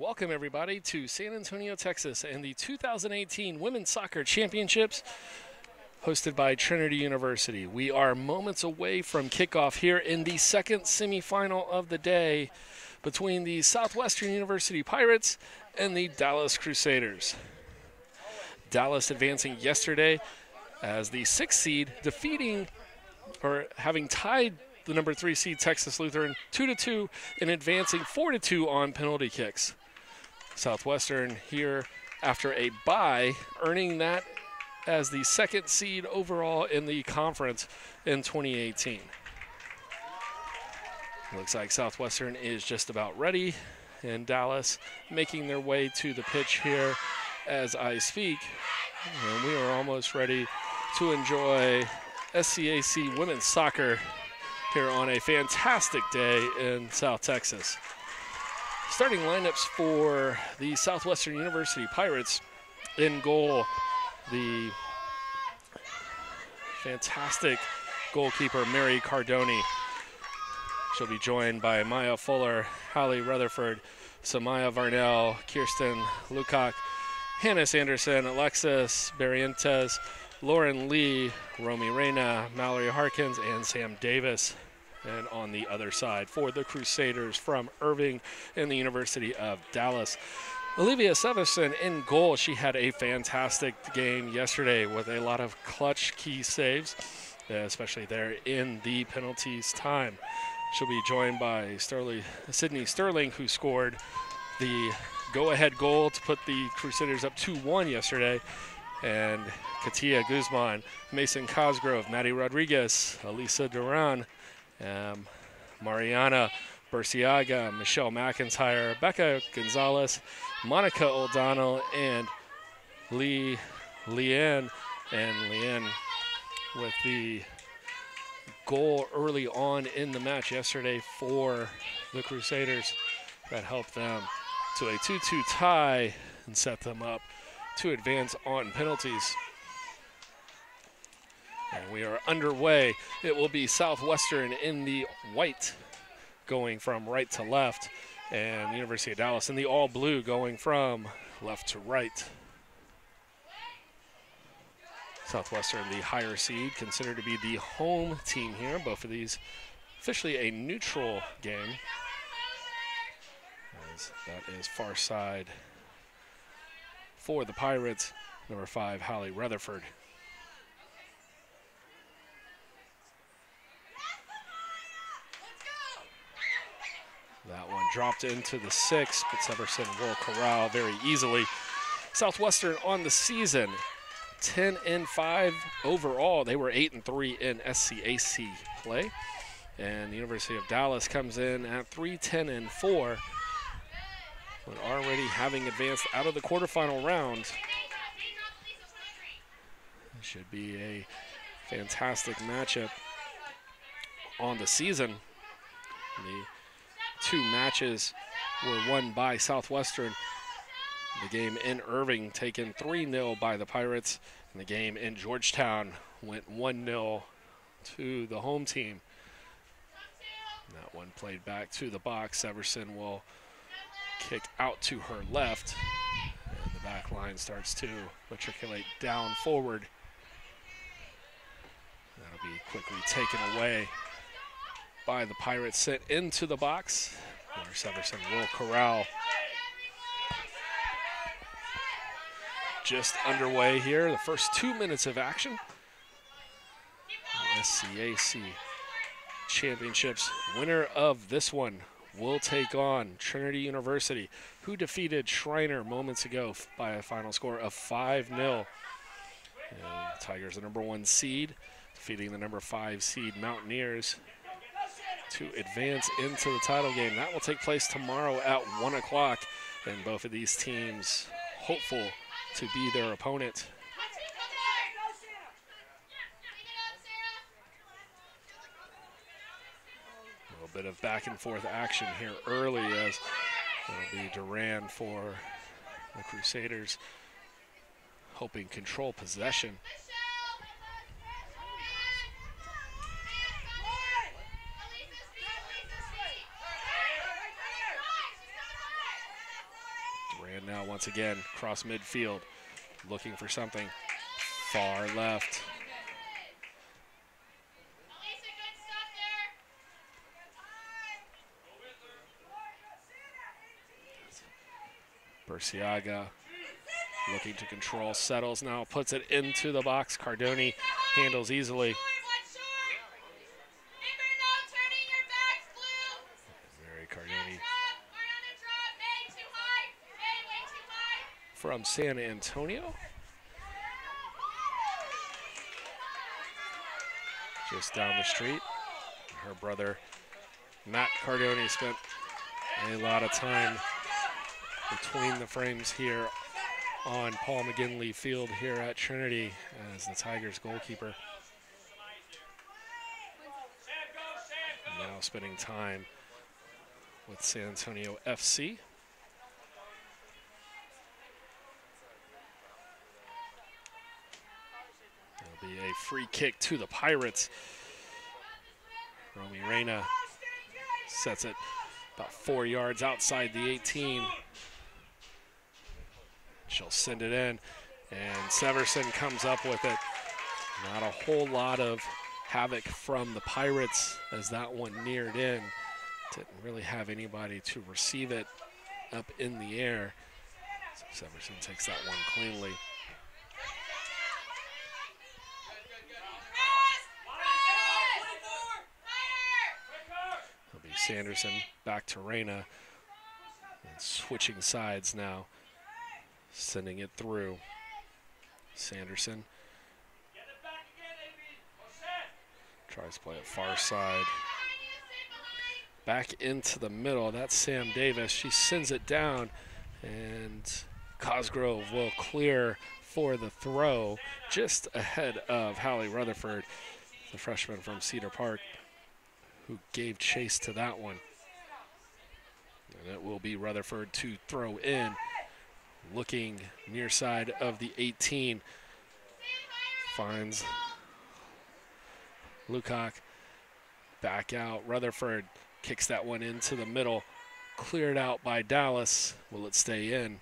Welcome, everybody, to San Antonio, Texas, and the 2018 Women's Soccer Championships hosted by Trinity University. We are moments away from kickoff here in the second semifinal of the day between the Southwestern University Pirates and the Dallas Crusaders. Dallas advancing yesterday as the 6th seed, defeating or having tied the number 3 seed Texas Lutheran 2-2 and advancing 4-2 on penalty kicks. Southwestern here after a bye, earning that as the 2nd seed overall in the conference in 2018. Looks like Southwestern is just about ready, and Dallas making their way to the pitch here as I speak. And we are almost ready to enjoy SCAC women's soccer here on a fantastic day in South Texas. Starting lineups for the Southwestern University Pirates. In goal, the fantastic goalkeeper Mary Cardoni. She'll be joined by Maya Fuller, Hallie Rutherford, Samaya Varnell, Kirsten Lukac, Hannah Anderson, Alexis Barrientes, Lauren Lee, Romy Reyna, Mallory Harkins, and Sam Davis. And on the other side for the Crusaders from Irving and the University of Dallas, Olivia Severson in goal. She had a fantastic game yesterday with a lot of clutch key saves, especially there in the penalties time. She'll be joined by Sydney Sterling, who scored the go-ahead goal to put the Crusaders up 2-1 yesterday, and Katia Guzman, Mason Cosgrove, Maddie Rodriguez, Elisa Duran, Mariana Burciaga, Michelle McIntyre, Becca Gonzalez, Monica O'Donnell, and Leanne with the goal early on in the match yesterday for the Crusaders that helped them to a 2-2 tie and set them up to advance on penalties. And we are underway. It will be Southwestern in the white going from right to left, and the University of Dallas in the all blue going from left to right. Southwestern, the higher seed, considered to be the home team here. Both of these officially a neutral game, as that is far side for the Pirates, number 5, Hallie Rutherford. That one dropped into the 6, but Severson will corral very easily. Southwestern on the season, 10-5 overall. They were 8-3 in SCAC play. And the University of Dallas comes in at 3-10-4, but already having advanced out of the quarterfinal round. It should be a fantastic matchup on the season. The 2 matches were won by Southwestern. The game in Irving taken 3-0 by the Pirates, and the game in Georgetown went 1-0 to the home team. And that one played back to the box. Severson will kick out to her left, and the back line starts to matriculate down forward. That'll be quickly taken away by the Pirates, sent into the box, where Severson will corral. Just underway here, the first 2 minutes of action. The SCAC Championships winner of this one will take on Trinity University, who defeated Schreiner moments ago by a final score of 5-0. And Tigers, the number 1 seed, defeating the number 5 seed Mountaineers to advance into the title game. That will take place tomorrow at 1 o'clock, and both of these teams hopeful to be their opponent. A little bit of back and forth action here early, as it'll be Duran for the Crusaders, hoping control possession. And now once again, cross midfield, looking for something. Far left. Burciaga looking to control, settles now, puts it into the box. Cardoni handles easily. Mary Cardoni from San Antonio. Just down the street. Her brother, Matt Cardoni, spent a lot of time between the frames here on Paul McGinley Field here at Trinity as the Tigers goalkeeper. Now spending time with San Antonio FC. There'll be a free kick to the Pirates. Romy Reyna sets it about 4 yards outside the 18. She'll send it in, and Severson comes up with it. Not a whole lot of havoc from the Pirates as that one neared in. Didn't really have anybody to receive it up in the air. So Severson takes that one cleanly. It'll be Sanderson back to Reyna, and switching sides now. Sending it through. Sanderson tries to play it far side. Back into the middle. That's Sam Davis. She sends it down, and Cosgrove will clear for the throw just ahead of Hallie Rutherford, the freshman from Cedar Park, who gave chase to that one. And it will be Rutherford to throw in. Looking near side of the 18, finds Lukac, back out. Rutherford kicks that one into the middle, cleared out by Dallas. Will it stay in?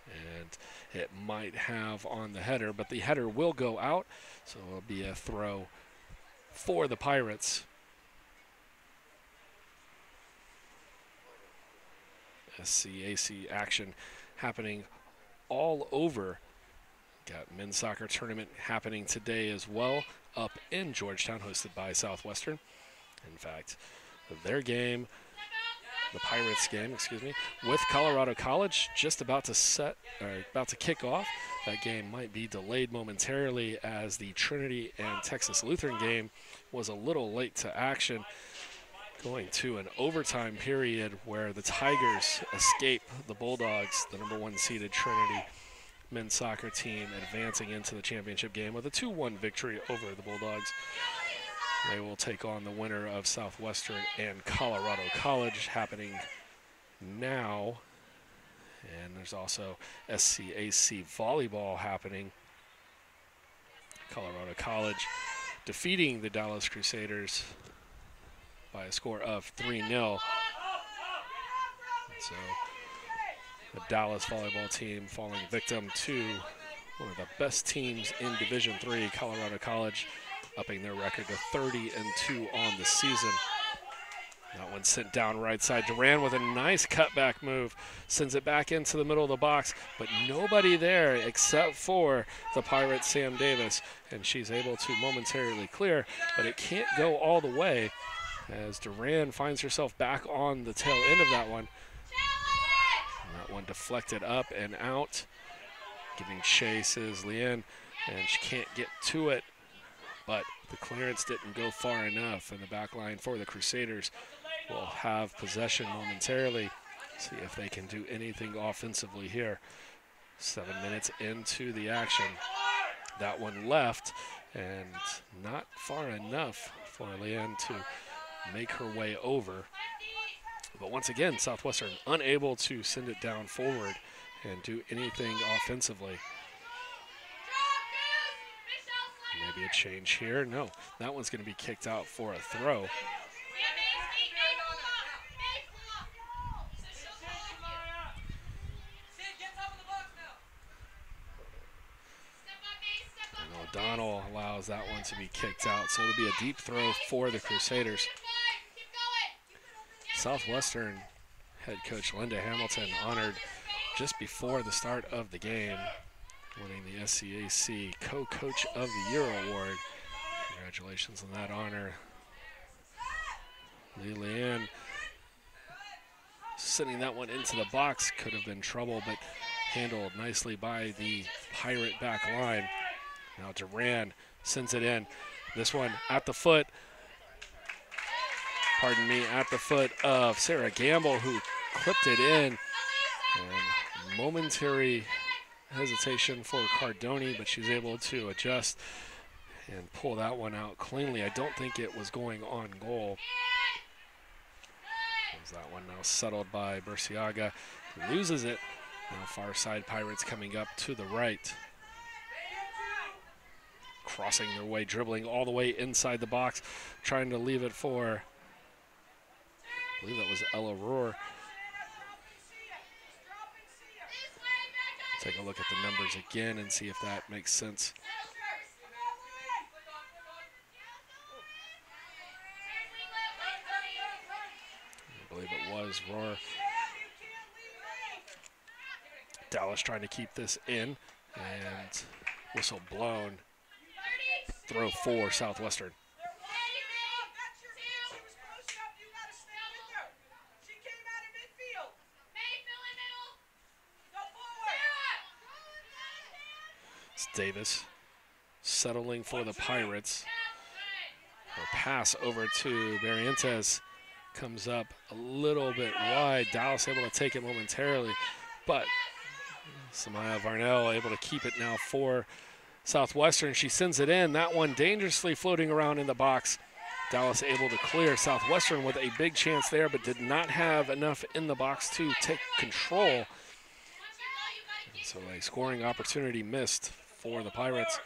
And it might have on the header, but the header will go out, so it'll be a throw for the Pirates. SCAC action happening all over. Got men's soccer tournament happening today as well up in Georgetown, hosted by Southwestern. In fact, their game, the Pirates game, excuse me, with Colorado College just about to kick off. That game might be delayed momentarily as the Trinity and Texas Lutheran game was a little late to action, going to an overtime period where the Tigers escape the Bulldogs, the #1 seeded Trinity men's soccer team, advancing into the championship game with a 2-1 victory over the Bulldogs. They will take on the winner of Southwestern and Colorado College happening now. And there's also SCAC volleyball happening. Colorado College defeating the Dallas Crusaders by a score of 3-0. So the Dallas volleyball team falling victim to one of the best teams in Division III, Colorado College, upping their record to 30-2 on the season. That one sent down right side. Duran with a nice cutback move, sends it back into the middle of the box, but nobody there except for the Pirate Sam Davis, and she's able to momentarily clear, but it can't go all the way as Duran finds herself back on the tail end of that one. And that one deflected up and out. Giving chase is Leanne, and she can't get to it, but the clearance didn't go far enough, and the back line for the Crusaders will have possession momentarily. See if they can do anything offensively here. 7 minutes into the action. That one left, and not far enough for Leanne to make her way over. But once again, Southwestern unable to send it down forward and do anything offensively. Maybe a change here. No, that one's going to be kicked out for a throw. allows that one to be kicked out. So it'll be a deep throw for the Crusaders. Southwestern head coach Linda Hamilton honored just before the start of the game, winning the SCAC Co-Coach of the Year award. Congratulations on that honor. Leanne sending that one into the box, could have been trouble, but handled nicely by the Pirate back line. Now Duran sends it in. This one at the foot, at the foot of Sarah Gamble, who clipped it in. And momentary hesitation for Cardoni, but she's able to adjust and pull that one out cleanly. I don't think it was going on goal. That one now settled by Burciaga, who loses it. Now far side Pirates coming up to the right. Crossing their way, dribbling all the way inside the box, trying to leave it for, I believe that was Ella Rohr. Take a look at the numbers again and see if that makes sense. I believe it was Rohr. Dallas trying to keep this in, and whistle blown. Throw for Southwestern. It's Davis settling for the Pirates. Her pass over to Barrientos comes up a little bit wide. Dallas able to take it momentarily, but Samaya Varnell able to keep it now for Southwestern. She sends it in. That one dangerously floating around in the box. Dallas able to clear. Southwestern with a big chance there, but did not have enough in the box to take control. And so a scoring opportunity missed for the Pirates.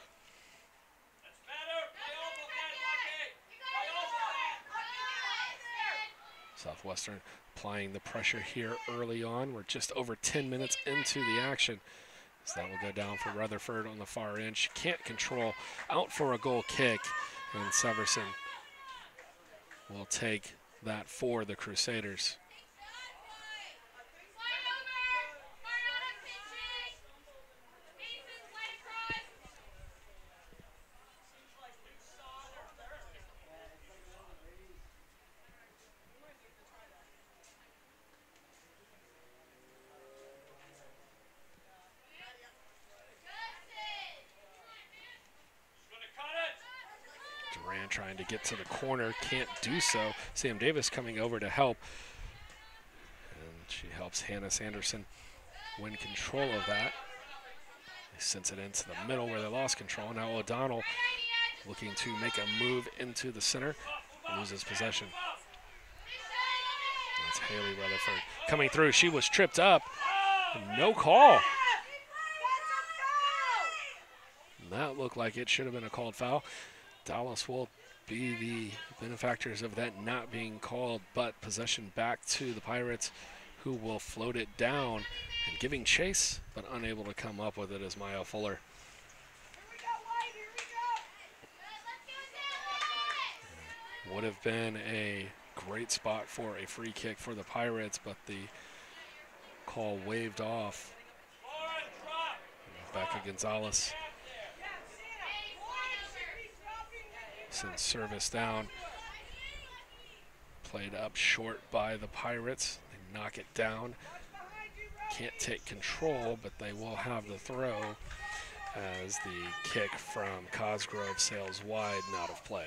Southwestern applying the pressure here early on. We're just over 10 minutes into the action. So that will go down for Rutherford on the far end. She can't control. Out for a goal kick. And Severson will take that for the Crusaders. Trying to get to the corner, can't do so. Sam Davis coming over to help. And she helps Hannah Sanderson win control of that. They sends it into the middle where they lost control. Now O'Donnell looking to make a move into the center. Loses possession. That's Haley Rutherford coming through. She was tripped up. No call. That looked like it should have been a called foul. Dallas will be the benefactors of that not being called, but possession back to the Pirates, who will float it down and giving chase, but unable to come up with it as Maya Fuller. Would have been a great spot for a free kick for the Pirates, but the call waved off. Becca Gonzalez sends service down. Played up short by the Pirates. They knock it down. Can't take control, but they will have the throw as the kick from Cosgrove sails wide and out of play.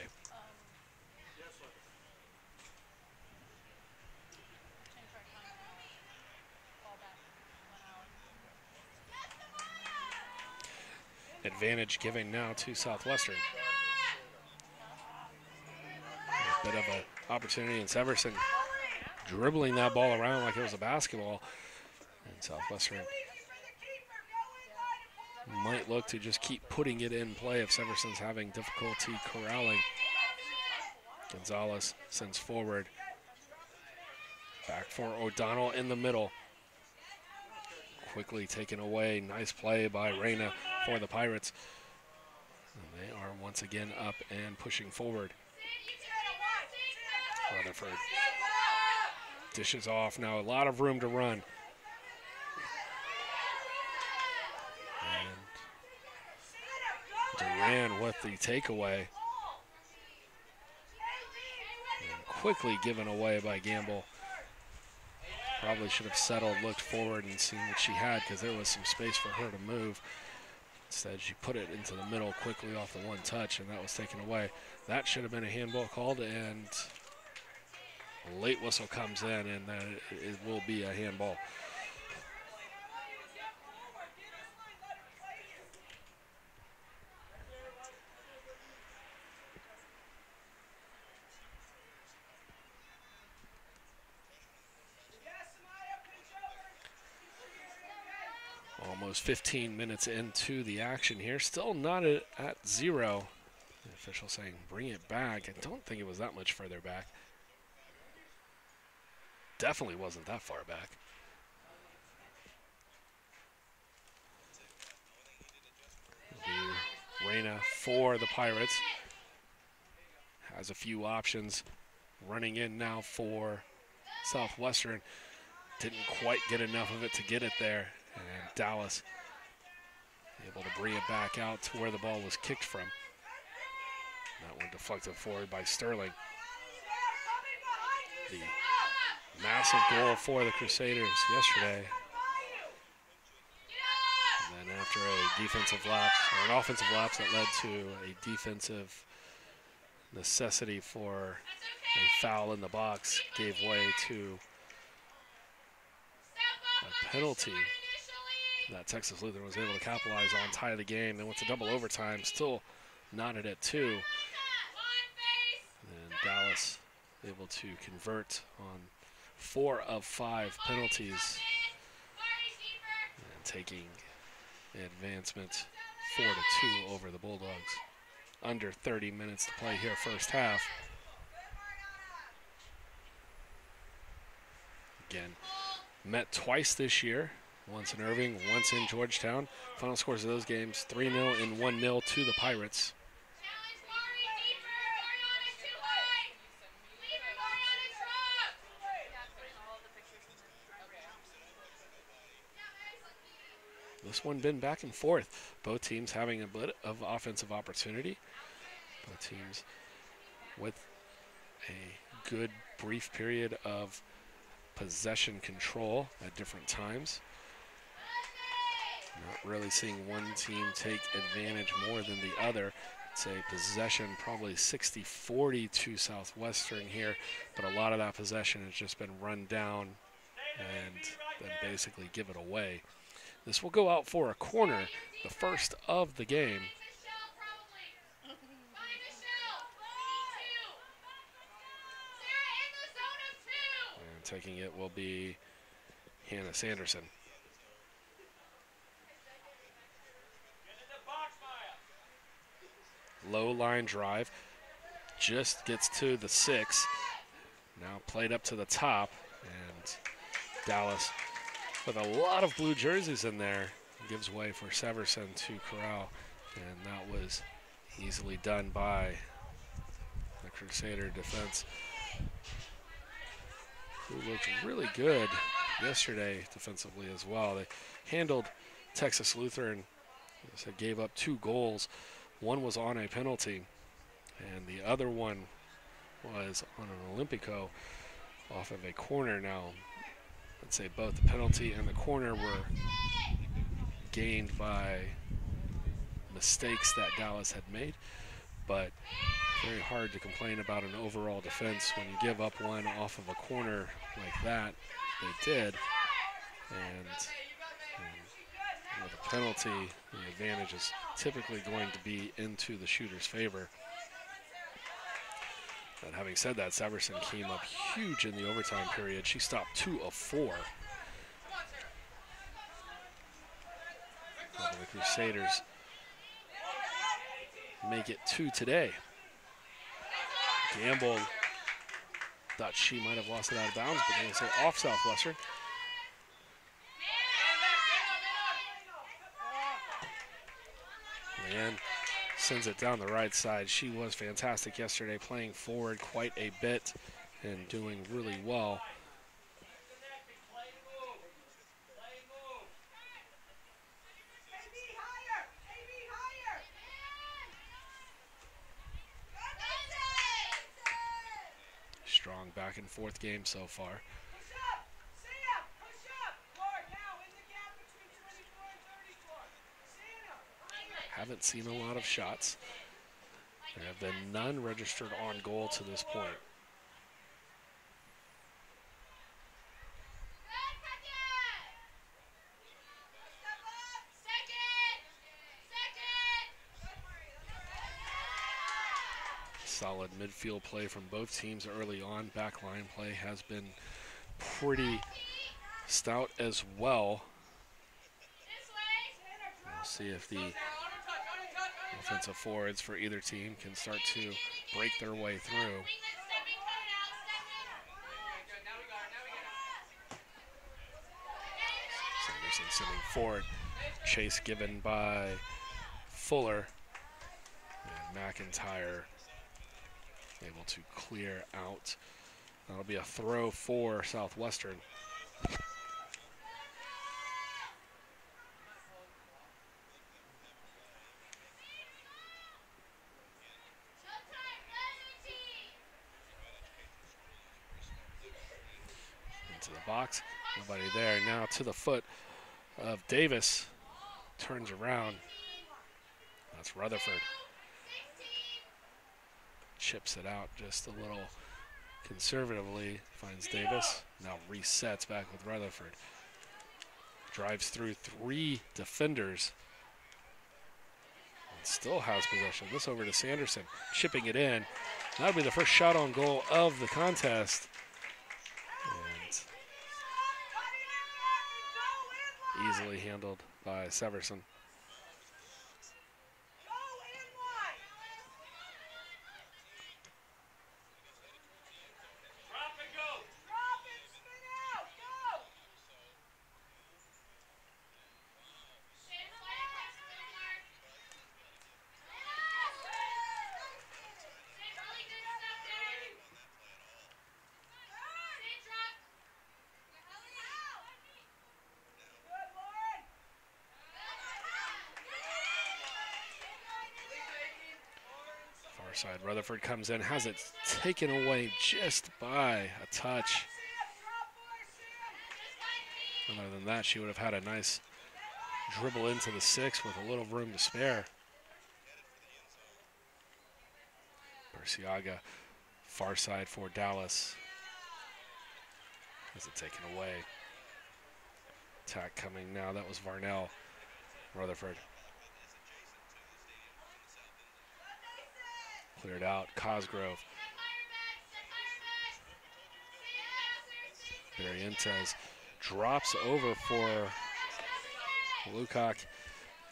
Advantage given now to Southwestern. A bit of an opportunity, and Severson dribbling that ball around like it was a basketball. And Southwestern might look to just keep putting it in play if Severson's having difficulty corralling. Gonzalez sends forward. Back for O'Donnell in the middle. Quickly taken away. Nice play by Reyna for the Pirates. And they are once again up and pushing forward. Rutherford dishes off now, a lot of room to run. And Duran with the takeaway. And quickly given away by Gamble. Probably should have settled, looked forward, and seen what she had because there was some space for her to move. Instead, she put it into the middle quickly off the one touch, and that was taken away. That should have been a handball called, and a late whistle comes in, and then it will be a handball. Almost 15 minutes into the action here. Still not at 0. The official saying bring it back. I don't think it was that much further back. Definitely wasn't that far back. Reyna for the Pirates. Has a few options. Running in now for Southwestern. Didn't quite get enough of it to get it there. And Dallas able to bring it back out to where the ball was kicked from. That one deflected forward by Sterling. The massive goal for the Crusaders yesterday. And then after a defensive lapse, or an offensive lapse that led to a defensive necessity for a foul in the box, gave way to a penalty that Texas Lutheran was able to capitalize on, tie the game. They went to double overtime, still knotted at 2. And Dallas able to convert on 4 of 5 penalties and taking advancement 4-2 over the Bulldogs. Under 30 minutes to play here, first half. Again, met twice this year. Once in Irving, once in Georgetown. Final scores of those games, 3-0 and 1-0 to the Pirates. This one been back and forth. Both teams having a bit of offensive opportunity. Both teams with a good brief period of possession control at different times. Not really seeing one team take advantage more than the other. I'd say possession probably 60-40 to Southwestern here, but a lot of that possession has just been run down and then basically give it away. This will go out for a corner, the first of the game. And taking it will be Hannah Sanderson. Low line drive, just gets to the 6. Now played up to the top, and Dallas with a lot of blue jerseys in there gives way for Severson to corral, and that was easily done by the Crusader defense, who looked really good yesterday defensively as well. They handled Texas Lutheran, as they gave up 2 goals. One was on a penalty, and the other one was on an Olympico off of a corner. Now, I'd say both the penalty and the corner were gained by mistakes that Dallas had made, but very hard to complain about an overall defense when you give up one off of a corner like that. They did, and with a penalty, the advantage is typically going to be into the shooter's favor. But having said that, Severson came up huge in the overtime period. She stopped 2 of 4. And the Crusaders make it 2 today. Gamble thought she might have lost it out of bounds, but they say off Southwestern. And sends it down the right side. She was fantastic yesterday, playing forward quite a bit and doing really well. Strong back and forth game so far. Haven't seen a lot of shots. There have been none registered on goal to this point. Solid midfield play from both teams early on. Backline play has been pretty stout as well. We'll see if the offensive forwards for either team can start to break their way through. Sanderson sitting forward. Chase given by Fuller. And McIntyre able to clear out. That'll be a throw for Southwestern. Into the box, nobody there. Now to the foot of Davis. Turns around. That's Rutherford. Chips it out just a little conservatively. Finds Davis. Now resets back with Rutherford. Drives through 3 defenders. And still has possession. This over to Sanderson. Chipping it in. That'll be the first shot on goal of the contest. And easily handled by Severson. Side. Rutherford comes in, has it taken away just by a touch. Other than that, she would have had a nice dribble into the 6 with a little room to spare. Burciaga, far side for Dallas. Has it taken away. Attack coming now. That was Varnell. Rutherford. Cleared out. Cosgrove. Barrientos drops over for Lukac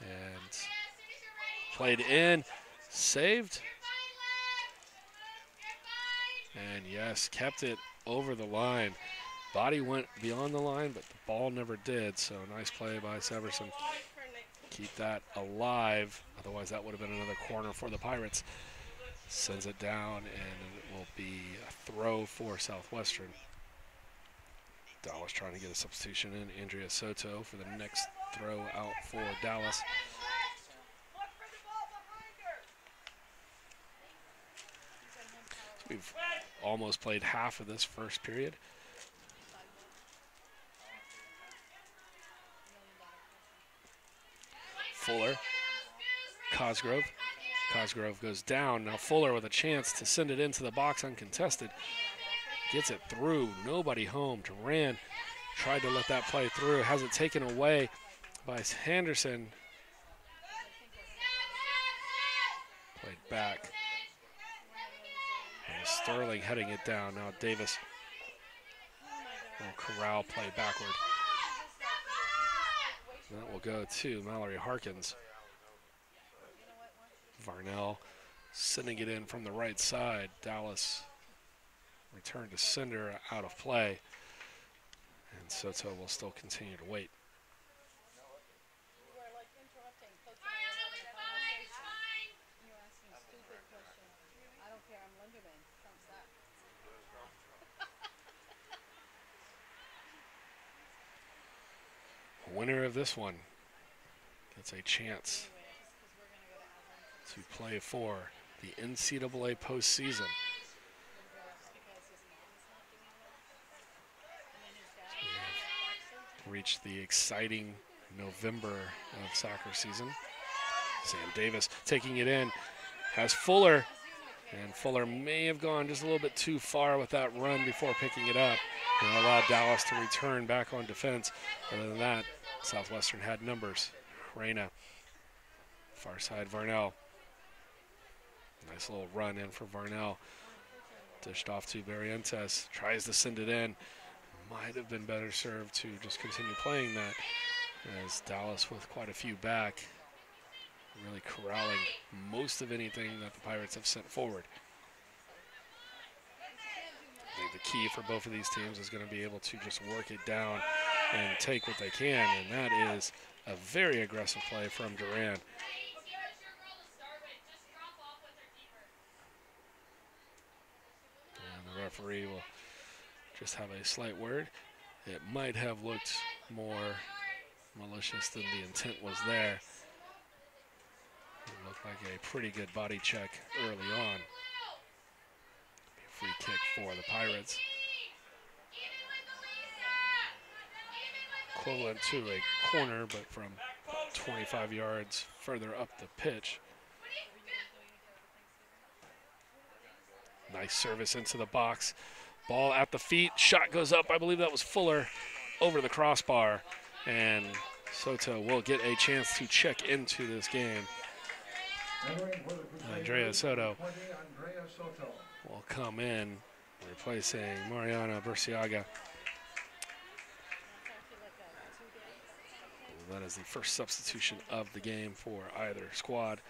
and played in. Saved. And yes, kept it over the line. Body went beyond the line, but the ball never did. So nice play by Severson. Keep that alive. Otherwise, that would have been another corner for the Pirates. Sends it down, and it will be a throw for Southwestern. Dallas trying to get a substitution in. Andrea Soto for the next throw out for Dallas. So we've almost played half of this first period. Fuller, Cosgrove. Cosgrove goes down. Now Fuller with a chance to send it into the box uncontested. Gets it through. Nobody home. Duran tried to let that play through. Has it taken away by Henderson. Played back. And Sterling heading it down. Now Davis will corral play backward. And that will go to Mallory Harkins. Varnell sending it in from the right side. Dallas return to sender out of play. And Soto will still continue to wait. winner of this one gets a chance to play for the NCAA postseason. So we have reached the exciting November of soccer season. Sam Davis taking it in, has Fuller, and Fuller may have gone just a little bit too far with that run before picking it up and allowed Dallas to return back on defense. Other than that, Southwestern had numbers. Reyna, far side Varnell. Nice little run in for Varnell. Dished off to Barrientos, tries to send it in. Might have been better served to just continue playing that, as Dallas with quite a few back, really corralling most of anything that the Pirates have sent forward. I think the key for both of these teams is going to be able to just work it down and take what they can, and that is a very aggressive play from Duran. And the referee will just have a slight word. It might have looked more malicious than the intent was there. It looked like a pretty good body check early on. Free kick for the Pirates. Equivalent to a corner, but from 25 yards further up the pitch. Nice service into the box. Ball at the feet. Shot goes up. I believe that was Fuller over the crossbar. And Soto will get a chance to check into this game. Andrea Soto will come in, replacing Mariana Burciaga. That is the first substitution of the game for either squad.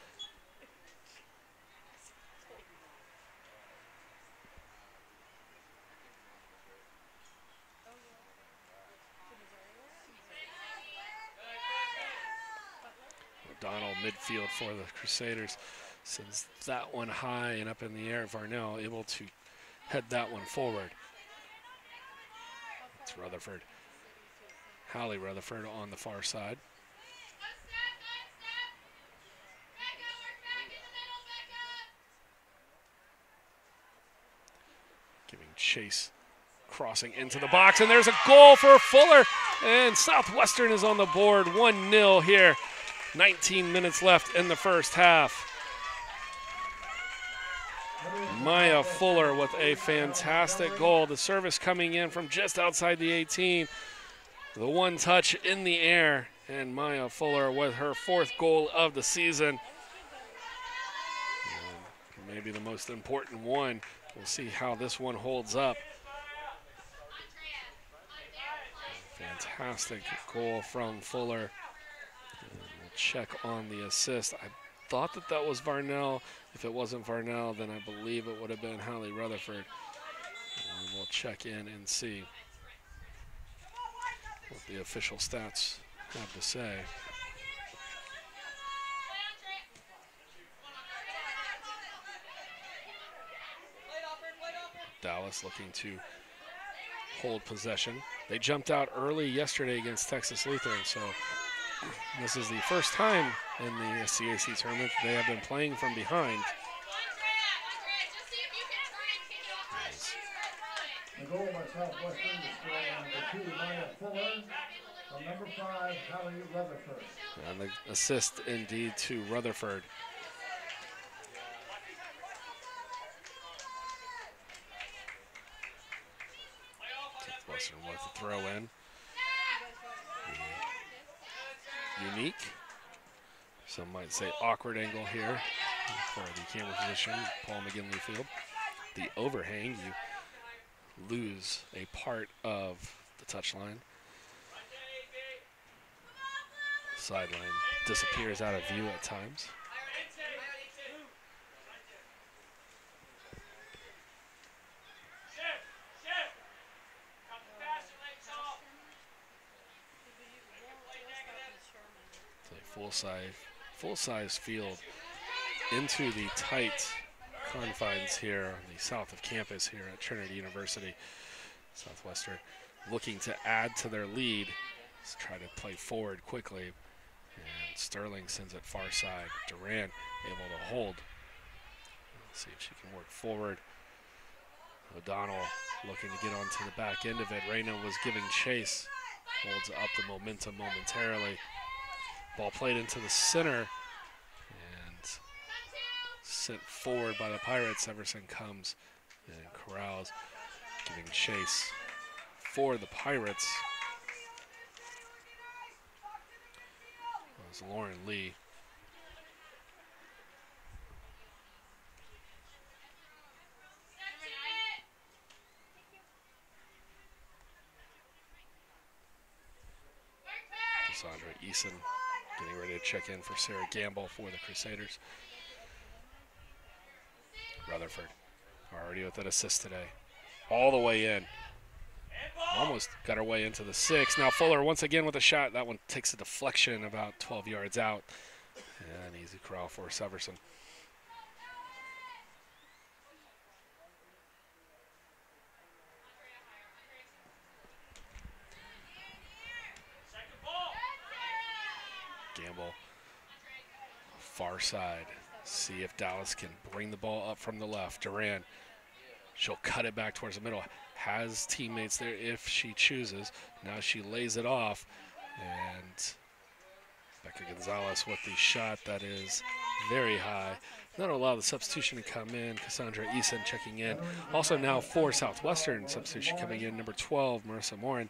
O'Donnell midfield for the Crusaders. Sends that one high and up in the air. Varnell able to head that one forward. It's Rutherford. Hallie Rutherford on the far side. Giving chase, crossing into the box, and there's a goal for Fuller, and Southwestern is on the board, 1-0 here. 19 minutes left in the first half. Maya Fuller with a fantastic goal. The service coming in from just outside the 18. The one touch in the air, and Maya Fuller with her fourth goal of the season. And maybe the most important one. We'll see how this one holds up. Fantastic goal from Fuller. And we'll check on the assist. I thought that that was Varnell. If it wasn't Varnell, then I believe it would have been Hallie Rutherford. And we'll check in and see what the official stats have to say. Dallas looking to hold possession. They jumped out early yesterday against Texas Lutheran, so this is the first time in the SCAC tournament that they have been playing from behind. The goal by Southwestern is scored on number 2, Maya Fuller, from number 5, Hallie Rutherford. And the assist indeed to Rutherford. Southwestern with the throw in. Unique, some might say awkward angle here for the camera position, Paul McGinley Field. The overhang, you lose a part of the touchline. Sideline disappears out of view at times. Full-size field into the tight confines here on the south of campus here at Trinity University. Southwestern looking to add to their lead Let's try to play forward quickly. And Sterling sends it far side. Durant able to hold. Let's see if she can work forward. O'Donnell looking to get onto the back end of it. Reyna was giving chase. Holds up the momentum momentarily. Ball played into the center and sent forward by the Pirates. Everson comes and corrals, giving chase for the Pirates. It was Lauren Lee. Cassandra Eason getting ready to check in for Sarah Gamble for the Crusaders. Rutherford already with an assist today. All the way in. Almost got her way into the 6. Now Fuller once again with a shot. That one takes a deflection about 12 yards out. And easy corral for Severson. Gamble, far side. See if Dallas can bring the ball up from the left. Duran, she'll cut it back towards the middle. Has teammates there if she chooses. Now she lays it off. And Becca Gonzalez with the shot that is very high. That'll allow the substitution to come in. Cassandra Eason checking in. Also now for Southwestern substitution coming in, number 12, Marissa Morin.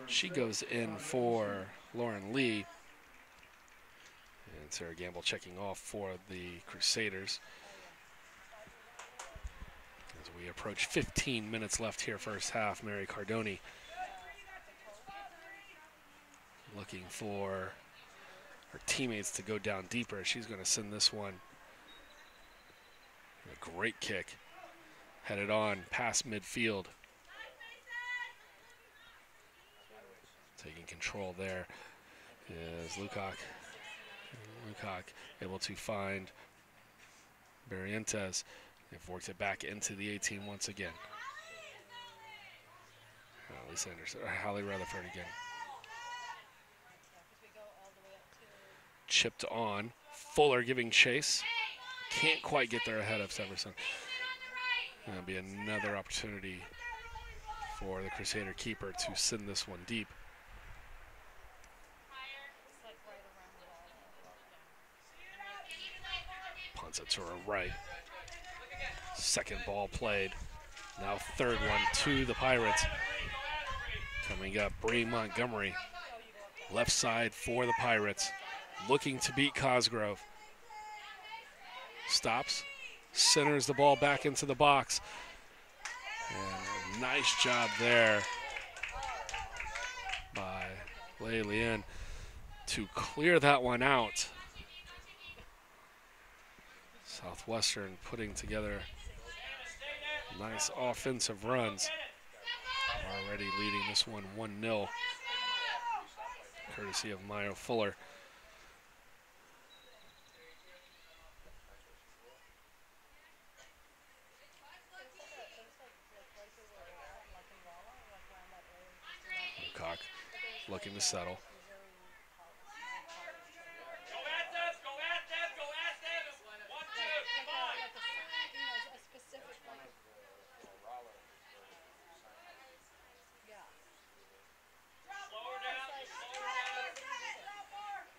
She goes in for Lauren Lee. And Sarah Gamble checking off for the Crusaders. As we approach 15 minutes left here first half, Mary Cardoni looking for her teammates to go down deeper. She's going to send this one. A great kick. Headed on past midfield. Taking control there is Lukac. Lukac able to find Barrientos. They've worked it back into the 18 once again. Lisa Anderson, or Hallie Rutherford again. Chipped on. Fuller giving chase. Can't quite get there ahead of Severson. That'll be another opportunity for the Crusader keeper to send this one deep. Punts it to her right. Second ball played. Now third one to the Pirates. Coming up, Bree Montgomery. Left side for the Pirates. Looking to beat Cosgrove. Stops. Centers the ball back into the box. And a nice job there by Lei Lien to clear that one out. Southwestern putting together nice offensive runs. Already leading this one 1-0. Courtesy of Maya Fuller. Lukac looking to settle.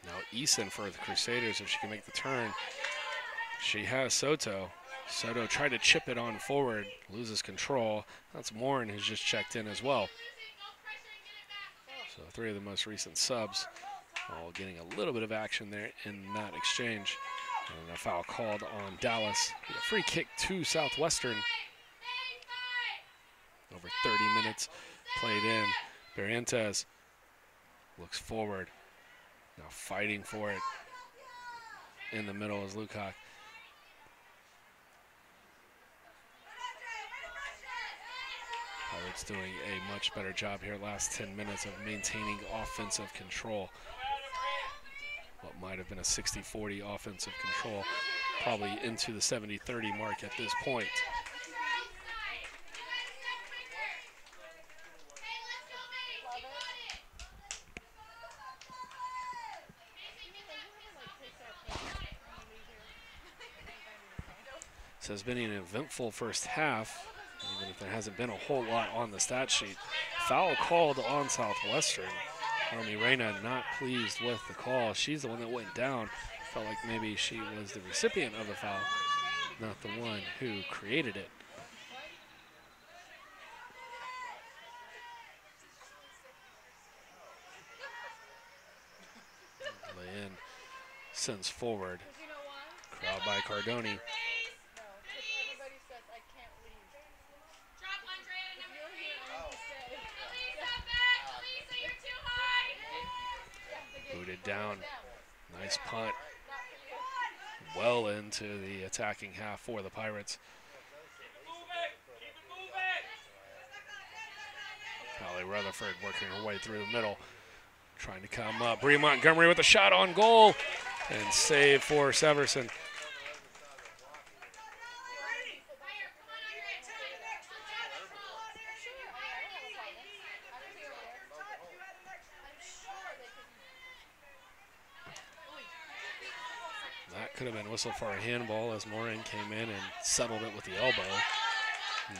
Now Eason for the Crusaders, if she can make the turn. She has Soto. Soto tried to chip it on forward, loses control. That's Morin who's just checked in as well. So three of the most recent subs all getting a little bit of action there in that exchange. And a foul called on Dallas. A free kick to Southwestern. Over 30 minutes played in. Barrientos looks forward. Now fighting for it. In the middle is Lukac. Pirates doing a much better job here last 10 minutes of maintaining offensive control. What might have been a 60-40 offensive control, probably into the 70-30 mark at this point. This has been an eventful first half, even if there hasn't been a whole lot on the stat sheet. Foul called on Southwestern. Army Reina not pleased with the call. She's the one that went down. Felt like maybe she was the recipient of the foul, not the one who created it. Leanne sends forward. Crowd by Cardoni. Booted down. Nice punt. Well into the attacking half for the Pirates. Holly Rutherford working her way through the middle. Trying to come up. Bree Montgomery with a shot on goal. And save for Severson. That could have been whistled for a handball as Morin came in and settled it with the elbow.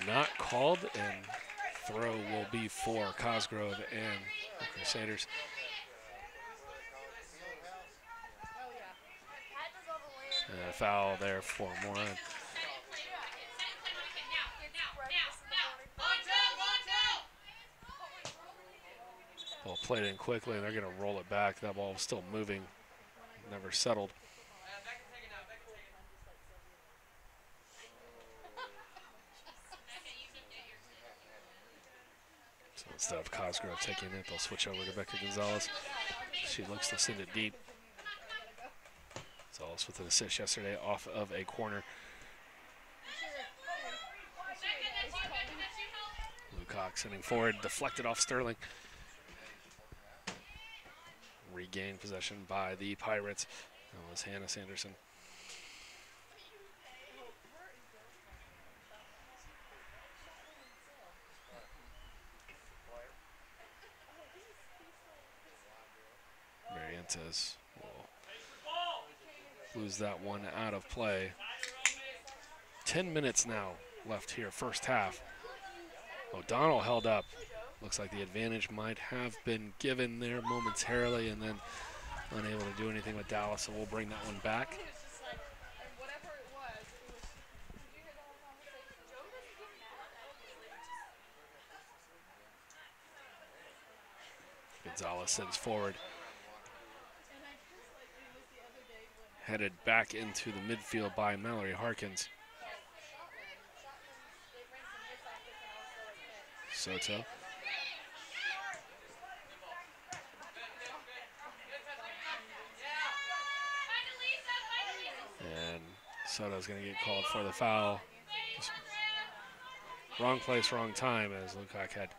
Not called, and throw will be for Cosgrove and the Crusaders. And a foul there for Morin. Ball played in quickly, and they're going to roll it back. That ball was still moving, never settled. So instead of Cosgrove taking it, they'll switch over to Becca Gonzalez. She looks to send it deep. Gonzalez with an assist yesterday off of a corner. Lukac sending forward, deflected off Sterling. Regained possession by the Pirates. That was Hannah Sanderson. Marientes will lose that one out of play. 10 minutes now left here, first half. O'Donnell held up. Looks like the advantage might have been given there momentarily and then unable to do anything with Dallas, so we'll bring that one back. Gonzalez sends forward. Headed back into the midfield by Mallory Harkins. Soto. And Soto's going to get called for the foul. Just wrong place, wrong time, as Lukac had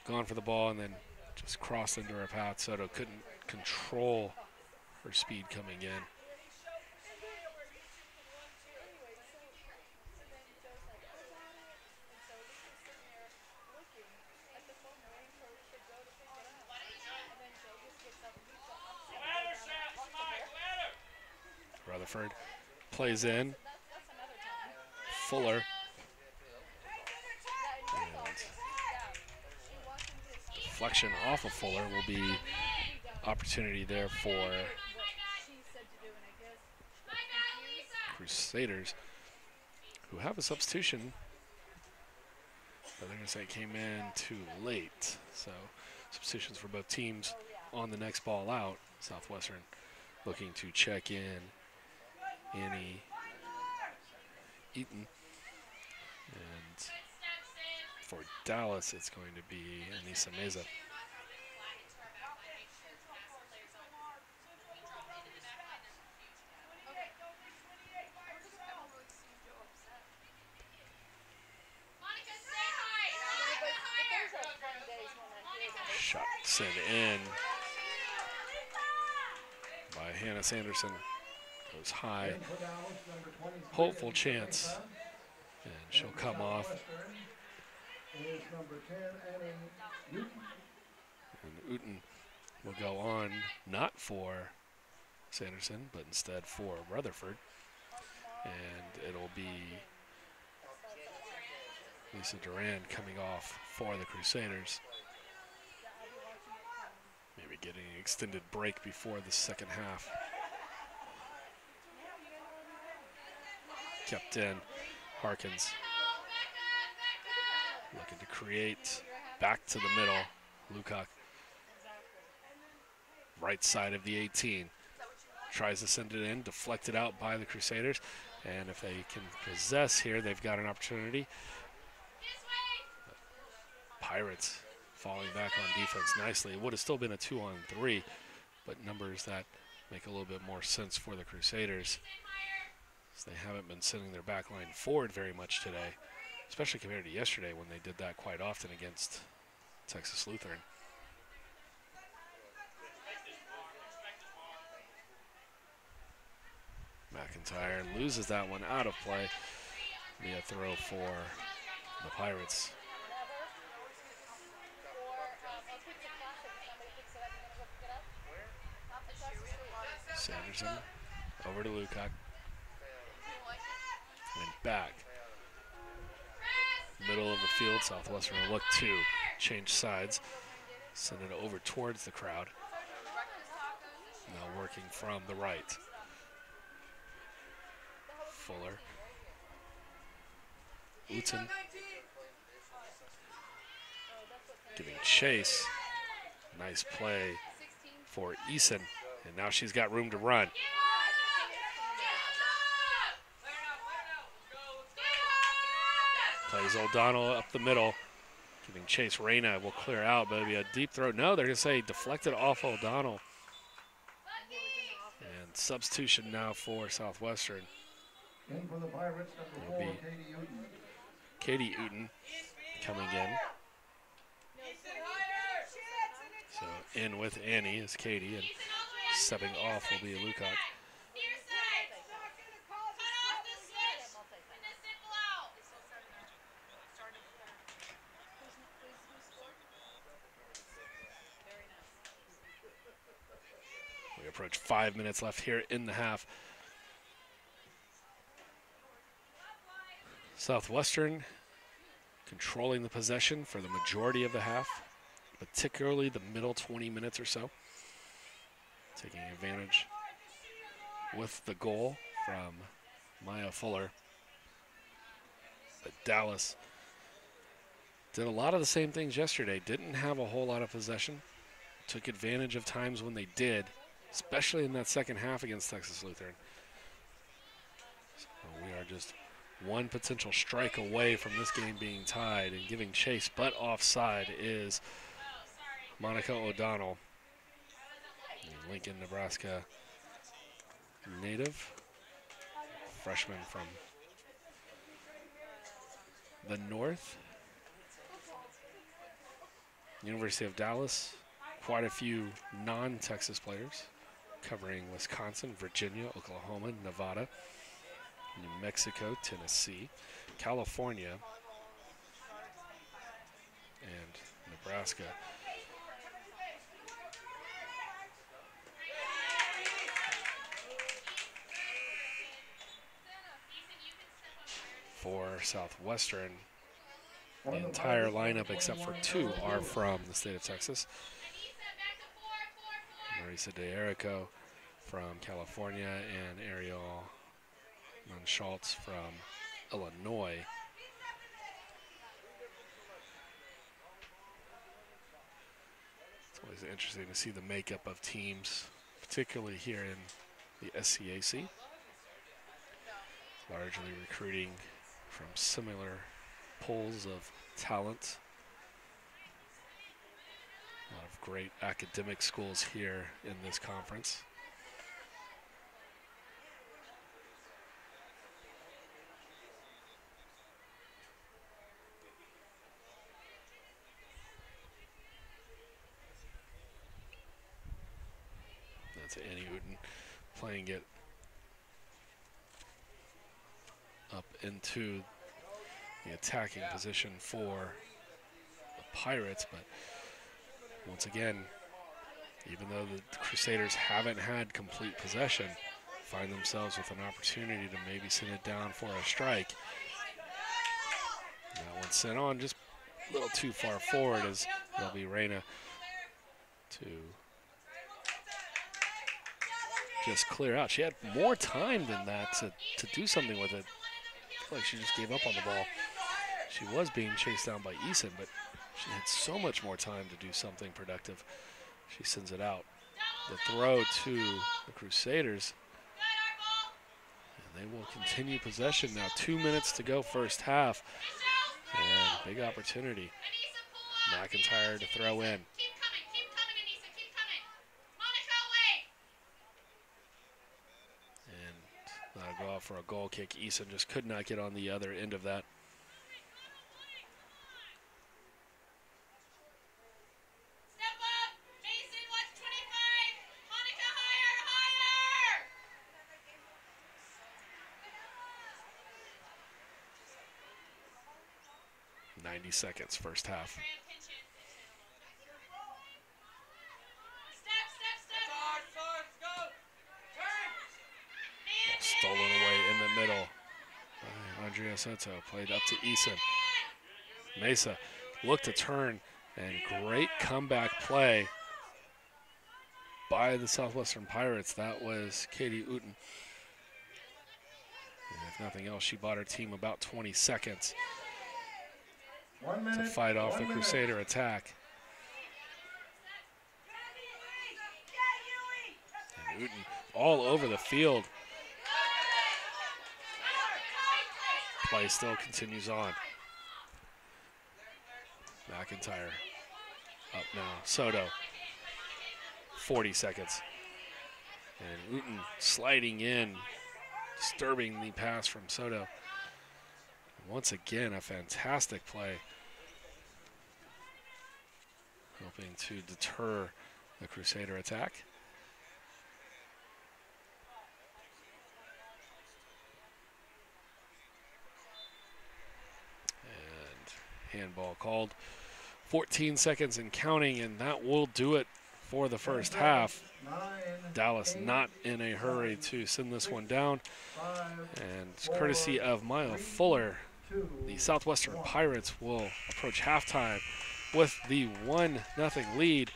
gone for the ball and then just crossed into her path. Soto couldn't control her speed coming in. Rutherford plays in. Fuller. And deflection off of Fuller will be opportunity there for Crusaders, who have a substitution, but they're going to say it came in too late. So substitutions for both teams on the next ball out. Southwestern looking to check in Annie Eaton. And for Dallas, it's going to be Anissa Meza. Shot sent in by Hannah Sanderson. Goes high. Hopeful chance. And she'll come off. And Uten will go on, not for Sanderson, but instead for Rutherford. And it'll be Lisa Duran coming off for the Crusaders. Maybe getting an extended break before the second half. Kept in. Harkins looking to create. Back to the middle. Lukac. Right side of the 18. Tries to send it in. Deflected out by the Crusaders. And if they can possess here, they've got an opportunity. Pirates falling back on defense nicely. It would have still been a 2-on-3, but numbers that make a little bit more sense for the Crusaders. So they haven't been sending their back line forward very much today, especially compared to yesterday when they did that quite often against Texas Lutheran. McIntyre loses that one out of play. Be a throw for the Pirates. Sanderson over to Lukac. And back. Middle of the field, Southwestern will look to change sides. Send it over towards the crowd. Now working from the right. Fuller. Uten. Giving chase. Nice play for Eason. And now she's got room to run. Plays O'Donnell up the middle. Giving chase. Reyna will clear out, but it'll be a deep throw. No, they're going to say deflected off O'Donnell. And substitution now for Southwestern. In for the Pirates, number 4, Katie Uten coming in. So in with Annie is Katie, and stepping off will be Lukac. We approach 5 minutes left here in the half. Southwestern controlling the possession for the majority of the half, particularly the middle 20 minutes or so. Taking advantage with the goal from Maya Fuller. But Dallas did a lot of the same things yesterday. Didn't have a whole lot of possession. Took advantage of times when they did, especially in that second half against Texas Lutheran. So we are just one potential strike away from this game being tied and giving chase, but offside is Monica O'Donnell, Lincoln, Nebraska native, freshman from the north. University of Dallas, quite a few non-Texas players, covering Wisconsin, Virginia, Oklahoma, Nevada, New Mexico, Tennessee, California, and Nebraska. For Southwestern, the entire lineup except for two are from the state of Texas. Marisa De Erico from California and Ariel Schultz from Illinois. It's always interesting to see the makeup of teams, particularly here in the SCAC. Largely recruiting from similar pools of talent. A lot of great academic schools here in this conference. That's Annie Uten playing it up into the attacking position for the Pirates, but once again, even though the Crusaders haven't had complete possession, find themselves with an opportunity to maybe send it down for a strike. That one sent on just a little too far forward as it'll be Reyna to just clear out. She had more time than that to do something with it. I feel like she just gave up on the ball. She was being chased down by Eason, but she had so much more time to do something productive. She sends it out. The throw to the Crusaders. And they will continue possession now. 2 minutes to go first half. And big opportunity. McIntyre to throw in. And that'll go out for a goal kick. Eason just could not get on the other end of that. Step up, Mason, watch 25. Monica, higher. 90 seconds first half. Stolen away in the middle by Andrea Soto. Played up to Eason. Mesa looked to turn, and great comeback play by the Southwestern Pirates. That was Katie Uten. And if nothing else, she bought her team about 20 seconds to fight off the Crusader attack. And Uten all over the field. Play still continues on. McIntyre up now. Soto. 40 seconds. And Uten sliding in, disturbing the pass from Soto. Once again, a fantastic play. Hoping to deter the Crusader attack. Handball called. 14 seconds and counting, and that will do it for the first half. Dallas not in a hurry to send this one down. And courtesy of Maya Fuller, the Southwestern Pirates will approach halftime with the 1-0 lead.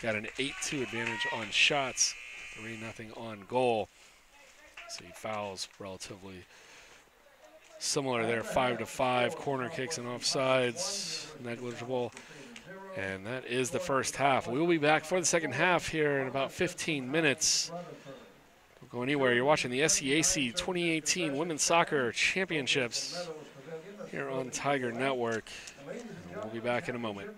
Got an 8-2 advantage on shots, 3-0 on goal. See fouls relatively similar there, 5-5, corner kicks and offsides, negligible. And that is the first half. We will be back for the second half here in about 15 minutes. Don't go anywhere. You're watching the SCAC 2018 Women's Soccer Championships here on Tiger Network. And we'll be back in a moment.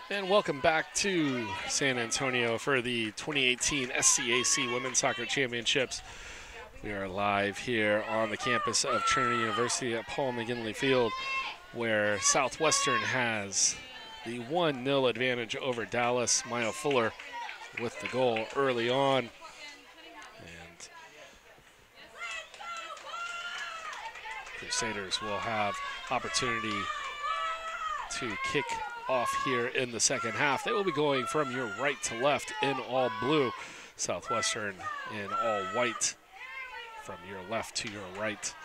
And welcome back to San Antonio for the 2018 SCAC Women's Soccer Championships. We are live here on the campus of Trinity University at Paul McGinley Field, where Southwestern has the 1-0 advantage over Dallas. Maya Fuller with the goal early on. And Crusaders will have opportunity to kick off here in the second half. They will be going from your right to left in all blue. Southwestern in all white from your left to your right.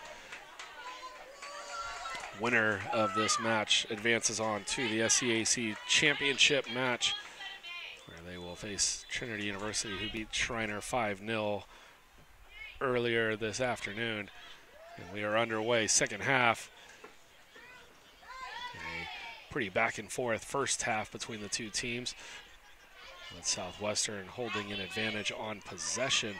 Winner of this match advances on to the SCAC championship match, where they will face Trinity University, who beat Schreiner 5-0 earlier this afternoon. And we are underway, second half. A pretty back and forth first half between the two teams, with Southwestern holding an advantage on possession.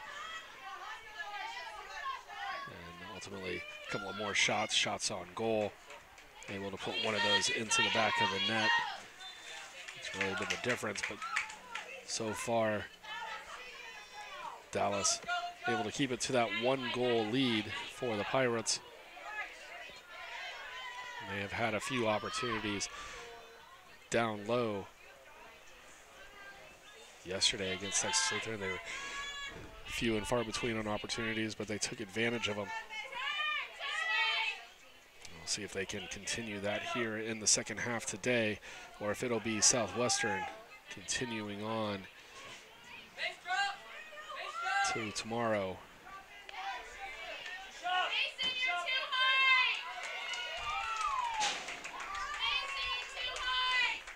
And ultimately, a couple of more shots on goal. Able to put one of those into the back of the net. It's really been the difference, but so far, Dallas able to keep it to that 1-goal lead for the Pirates. They have had a few opportunities down low. Yesterday against Texas Lutheran, they were few and far between on opportunities, but they took advantage of them. We'll see if they can continue that here in the second half today, or if it'll be Southwestern continuing on to tomorrow.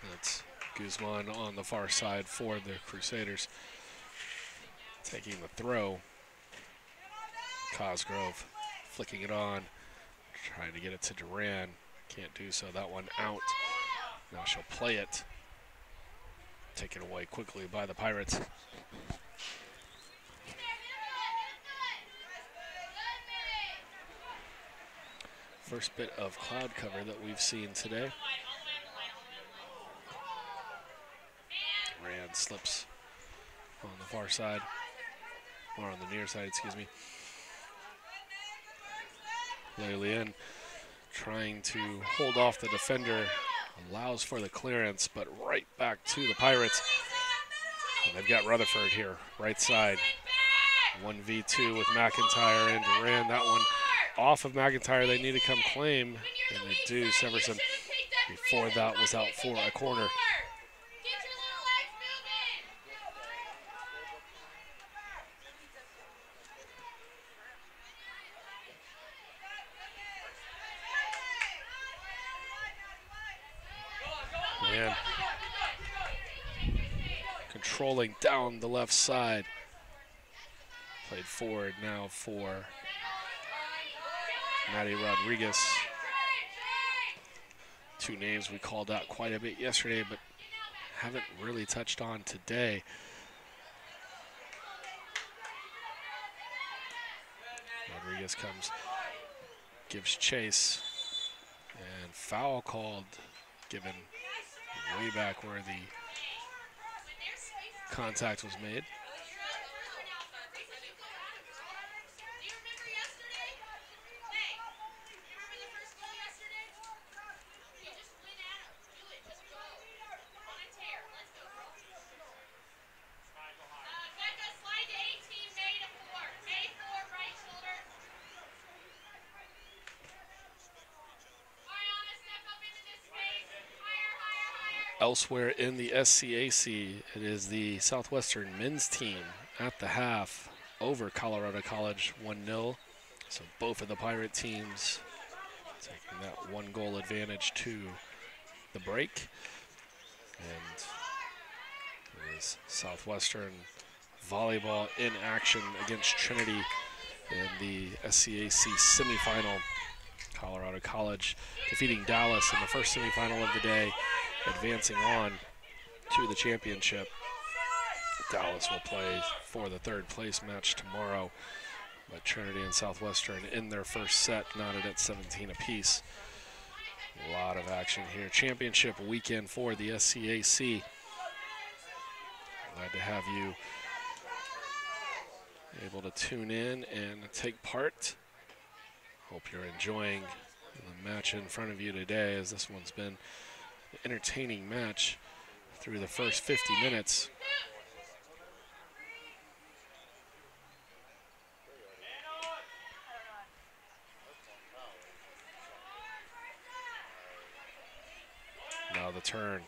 That's Guzman on the far side for the Crusaders, taking the throw. Cosgrove flicking it on, trying to get it to Duran. Can't do so. That one out. Now she'll play it. Taken away quickly by the Pirates. First bit of cloud cover that we've seen today. Duran slips on the far side, or on the near side, excuse me. Leilien trying to hold off the defender, allows for the clearance, but right back to the Pirates. And they've got Rutherford here, right side. 1v2 with McIntyre and Duran. That one off of McIntyre, they need to come claim, and they do. Severson, before that, was out for a corner. Man, controlling down the left side. Played forward now for Maddie Rodriguez. Two names we called out quite a bit yesterday, but haven't really touched on today. Rodriguez comes, gives chase, and foul called, given way back where the contact was made. Elsewhere in the SCAC, it is the Southwestern men's team at the half over Colorado College 1-0. So both of the Pirate teams taking that 1-goal advantage to the break. And it is Southwestern volleyball in action against Trinity in the SCAC semifinal. Colorado College defeating Dallas in the first semifinal of the day, advancing on to the championship. Dallas will play for the third place match tomorrow, but Trinity and Southwestern in their first set, knotted at 17 apiece. A lot of action here. Championship weekend for the SCAC. Glad to have you able to tune in and take part. Hope you're enjoying the match in front of you today, as this one's been an entertaining match through the first 50 minutes. Now the turn.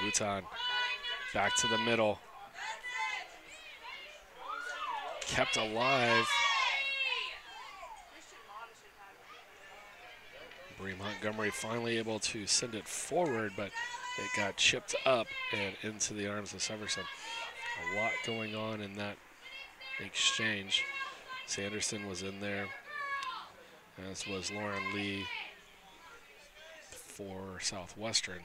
Utan back to the middle. Kept alive. Bree Montgomery finally able to send it forward, but it got chipped up and into the arms of Severson. A lot going on in that exchange. Sanderson was in there, as was Lauren Lee for Southwestern.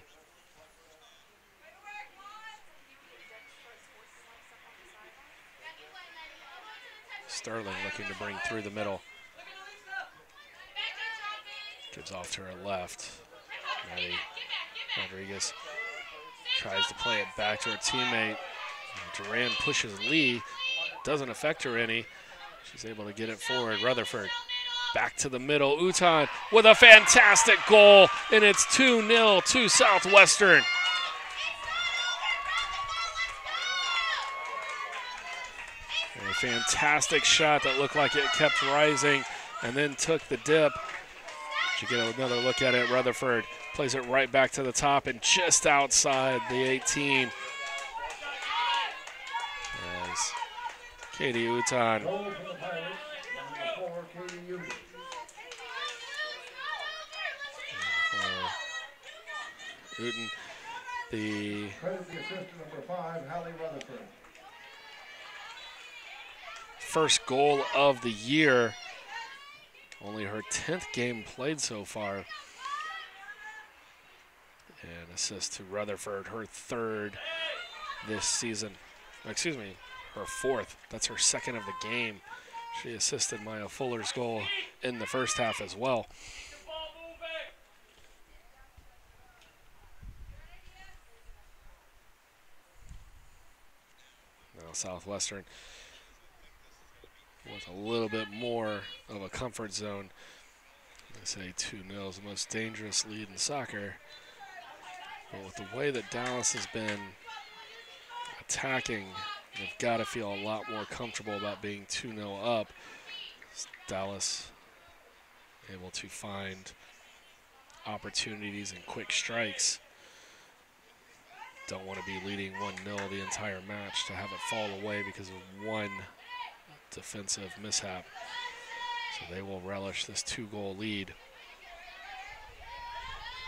Sterling looking to bring through the middle. Gives off to her left. Maddie Rodriguez tries to play it back to her teammate. Duran pushes Lee. Doesn't affect her any. She's able to get it forward. Rutherford back to the middle. Utan with a fantastic goal, and it's 2-0 to Southwestern. A fantastic shot that looked like it kept rising and then took the dip. You get another look at it. Rutherford plays it right back to the top and just outside the 18. As Katie Utan Uten, the assistant number 5, Hallie Rutherford. First goal of the year. Only her 10th game played so far. And assist to Rutherford, her 3rd this season. Excuse me, her 4th. That's her 2nd of the game. She assisted Maya Fuller's goal in the first half as well. Now Southwestern with a little bit more of a comfort zone. I say 2-0 is the most dangerous lead in soccer. But with the way that Dallas has been attacking, they've got to feel a lot more comfortable about being 2-0 up. Dallas able to find opportunities and quick strikes. Don't want to be leading 1-0 the entire match to have it fall away because of one defensive mishap. So they will relish this 2-goal lead.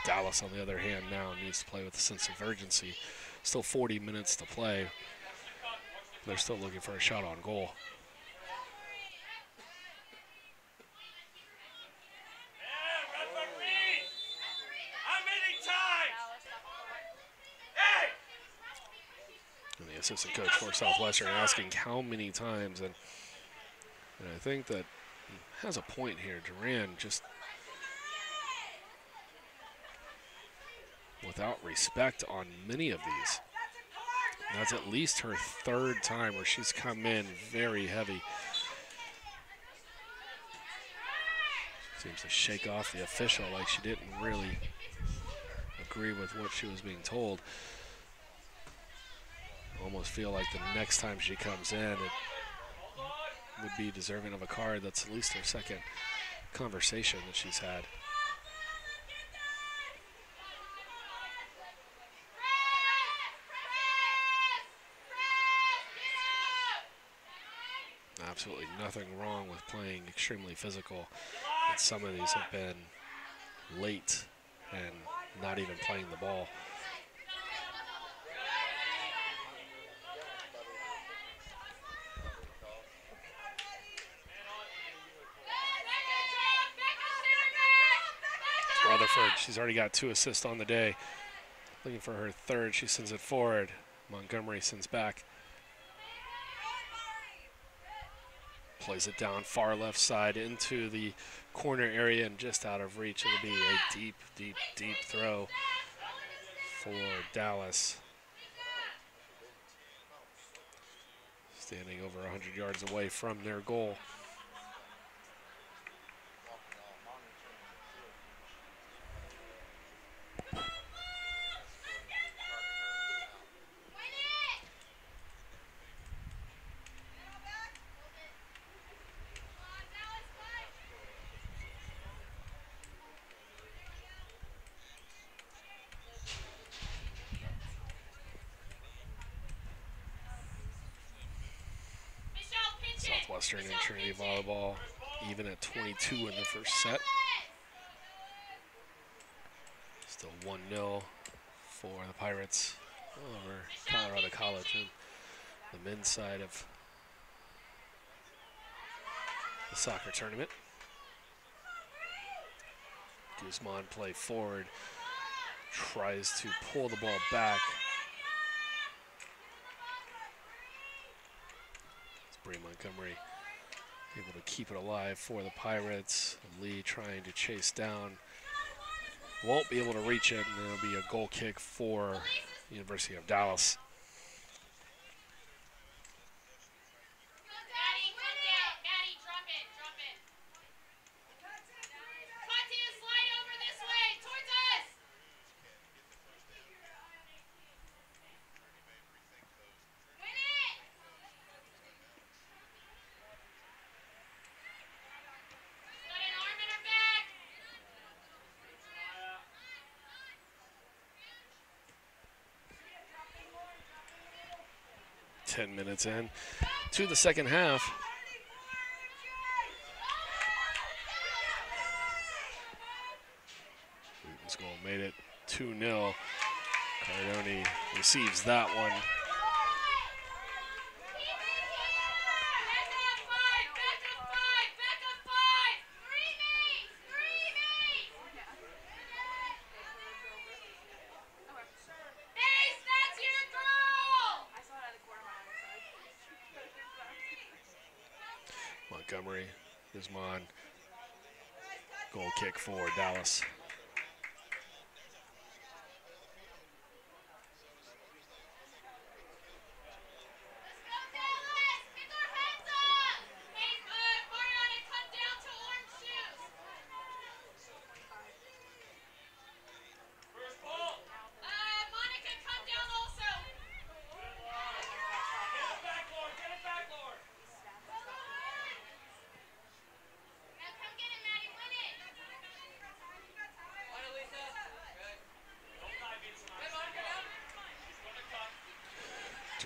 Dallas, on the other hand, now needs to play with a sense of urgency. Still 40 minutes to play. They're still looking for a shot on goal. And the assistant coach for Southwestern asking how many times, and I think that he has a point here. Duran just without respect on many of these. That's at least her 3rd time where she's come in very heavy. Seems to shake off the official like she didn't really agree with what she was being told. I almost feel like the next time she comes in, it would be deserving of a card. That's at least her 2nd conversation that she's had. Absolutely nothing wrong with playing extremely physical. And some of these have been late and not even playing the ball. Rutherford, she's already got 2 assists on the day. Looking for her 3rd, she sends it forward. Montgomery sends back. Plays it down far left side into the corner area and just out of reach. It'll be a deep, deep, deep throw for Dallas. Standing over 100 yards away from their goal. Southwestern and Trinity volleyball even at 22 in the first set. Still 1-0 for the Pirates over Colorado College and the men's side of the soccer tournament. Guzman play forward, tries to pull the ball back. Bree Montgomery able to keep it alive for the Pirates. Lee trying to chase down. Won't be able to reach it, and it'll be a goal kick for the University of Dallas. Minutes in to the second half. Newton's goal made it 2-0. Cardone receives that one. Montgomery, Guzman, goal kick for Dallas.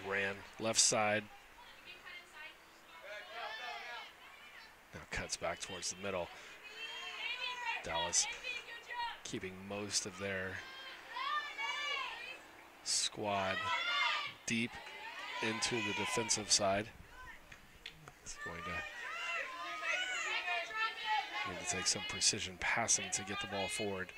Duran, left side. Now cuts back towards the middle. Dallas keeping most of their squad deep into the defensive side. It's going to need to take some precision passing to get the ball forward.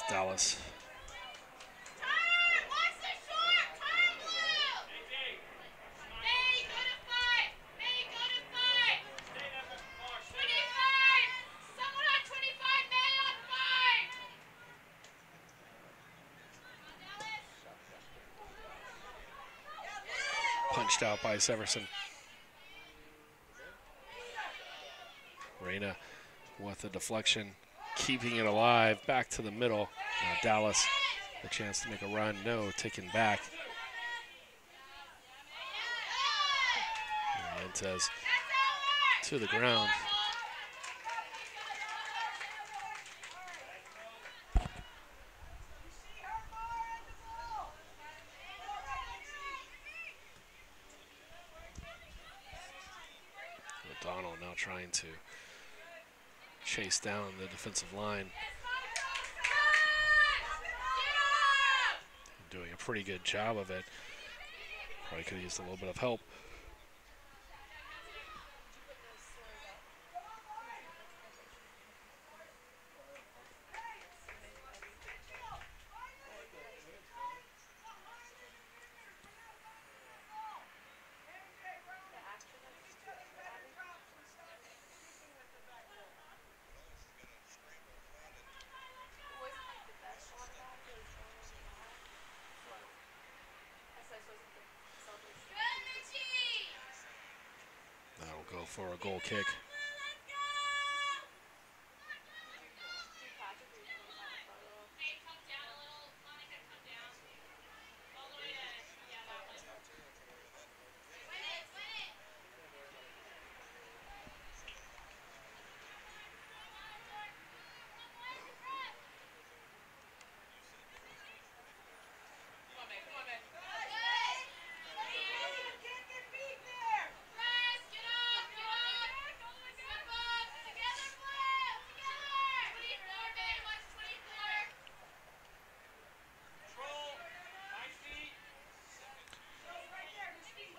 Dallas. Punched out by Severson. Reyna with the deflection, keeping it alive, back to the middle. Now Dallas, a chance to make a run. No, taken back. Montez to the ground. trying to chase down the defensive line. Doing a pretty good job of it. Probably could have used a little bit of help. That'll go for a goal kick.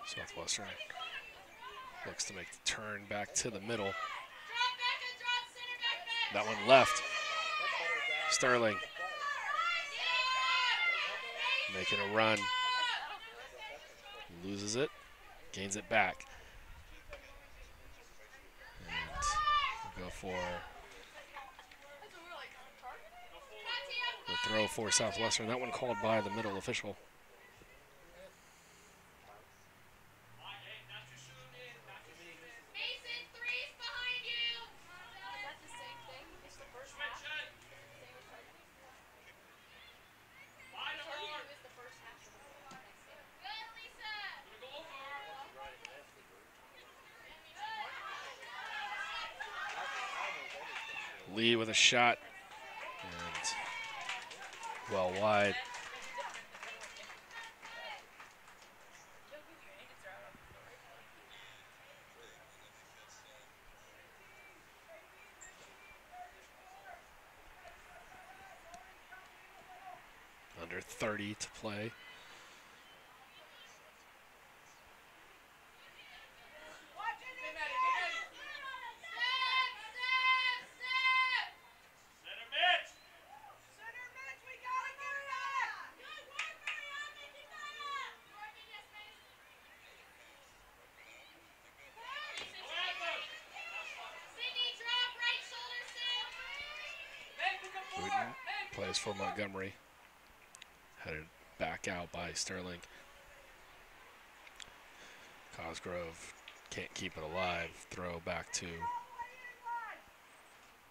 Southwestern looks to make the turn back to the middle. That one left. Sterling making a run. Loses it, gains it back. And we'll go for the throw for Southwestern. That one called by the middle official. Lee with a shot, and well wide. Under 30 to play. Plays for Montgomery. Headed back out by Sterling. Cosgrove can't keep it alive. Throw back to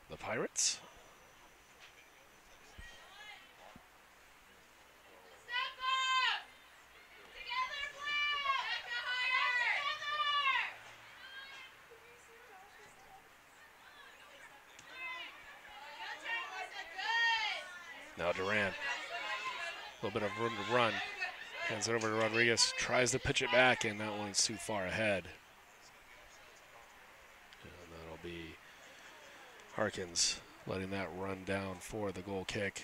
the Pirates. Now Duran, a little bit of room to run. Hands it over to Rodriguez, tries to pitch it back, and that one's too far ahead. And that'll be Harkins letting that run down for the goal kick.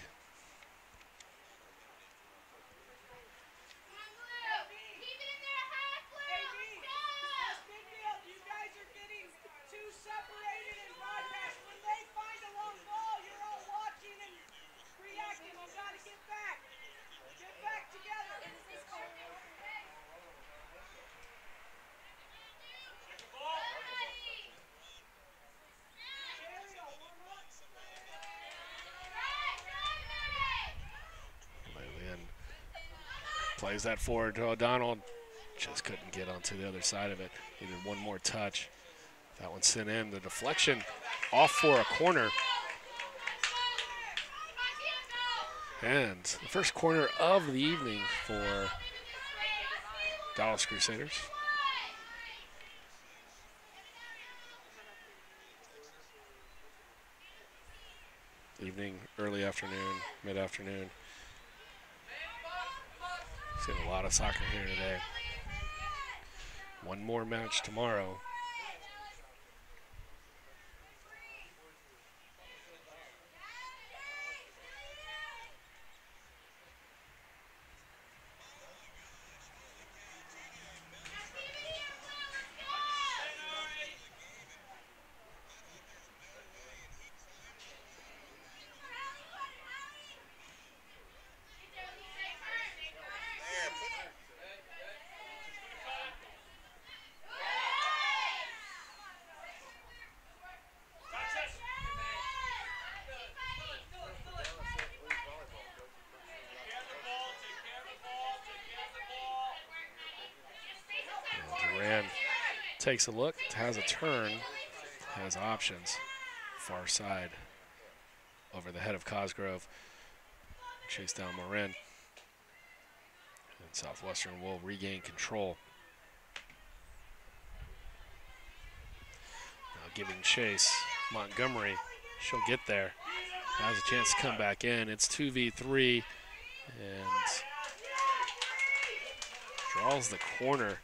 Plays that forward to O'Donnell. Just couldn't get onto the other side of it. Needed one more touch. That one sent in. The deflection off for a corner. And the first corner of the evening for Dallas Crusaders. Evening, early afternoon, mid-afternoon. Seen a lot of soccer here today. One more match tomorrow. takes a look, has a turn, has options. Far side over the head of Cosgrove. Chase down Morin. And Southwestern will regain control. Now giving chase. Montgomery, she'll get there. Has a chance to come back in. It's 2v3 and draws the corner.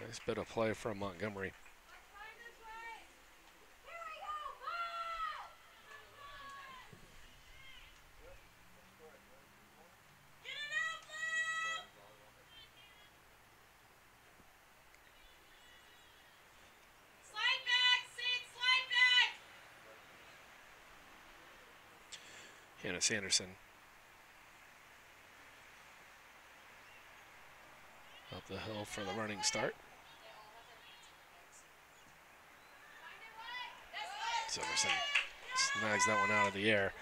Nice bit of play from Montgomery. Slide back, Sid, slide back. Hannah Sanderson up the hill for the running start. Silverson snags that one out of the air.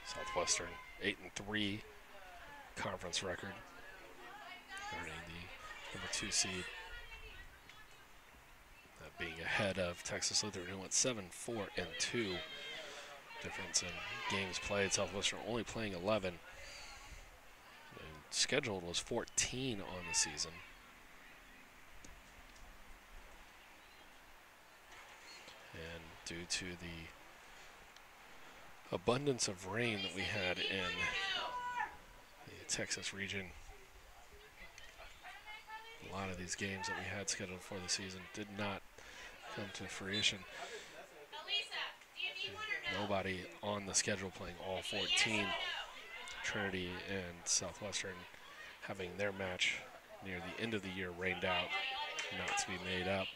Southwestern 8-3 conference record, earning the number 2 seed. That being ahead of Texas Lutheran, who went 7-4-2. Difference in games played. Southwestern only playing 11. And scheduled was 14 on the season. And due to the abundance of rain that we had in the Texas region, a lot of these games that we had scheduled for the season did not come to fruition. Nobody on the schedule playing all 14. Trinity and Southwestern having their match near the end of the year rained out, not to be made up.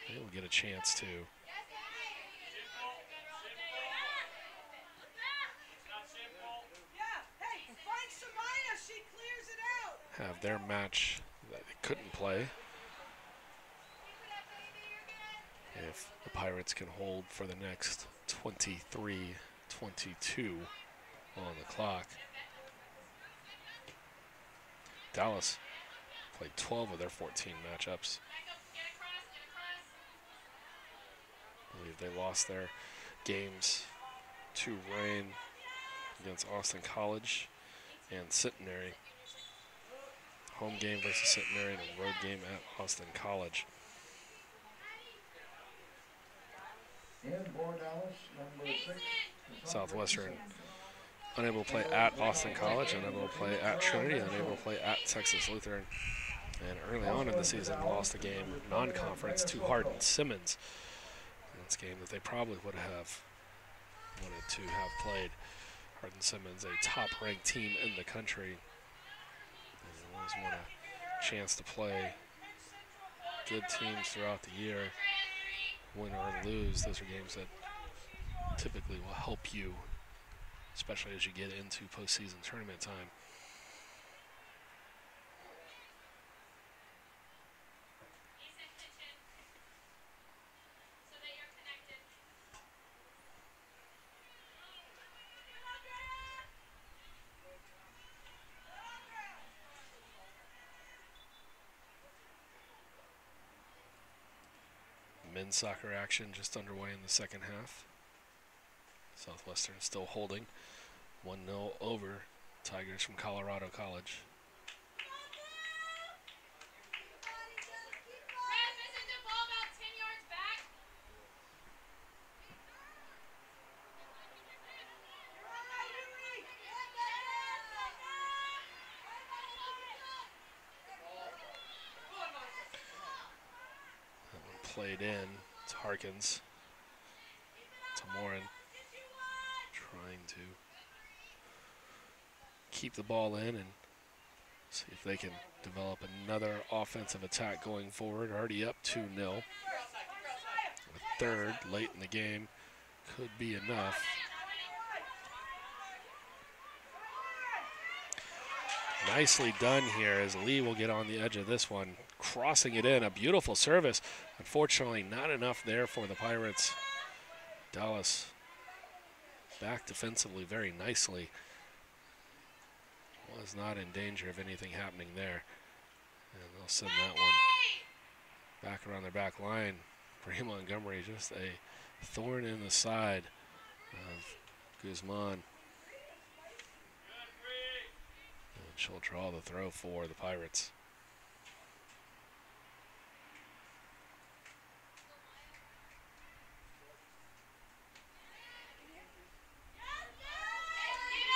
They will get a chance to have their match that they couldn't play if the Pirates can hold for the next 23-22 on the clock. Dallas played 12 of their 14 matchups. I believe they lost their games to rain against Austin College and Centenary. Home game versus Centenary and a road game at Austin College. Southwestern unable to play at Austin College, unable to play at Trinity, unable to play at Texas Lutheran. And early on in the season lost a game non-conference to Hardin-Simmons. That's a game that they probably would have wanted to have played. Hardin-Simmons, a top-ranked team in the country. They always want a chance to play good teams throughout the year. Win or lose, those are games that typically will help you, especially as you get into postseason tournament time. Men's soccer action just underway in the second half. Southwestern still holding 1-0 over Tigers from Colorado College. Played in to Harkins, to Morin, trying to keep the ball in and see if they can develop another offensive attack going forward. Already up 2-0. A third late in the game could be enough. nicely done here as Lee will get on the edge of this one, crossing it in. A beautiful service. Unfortunately, not enough there for the Pirates. Dallas back defensively very nicely. Was not in danger of anything happening there. And they'll send that one back around their back line. Bray Montgomery, just a thorn in the side of Guzman. And she'll draw the throw for the Pirates.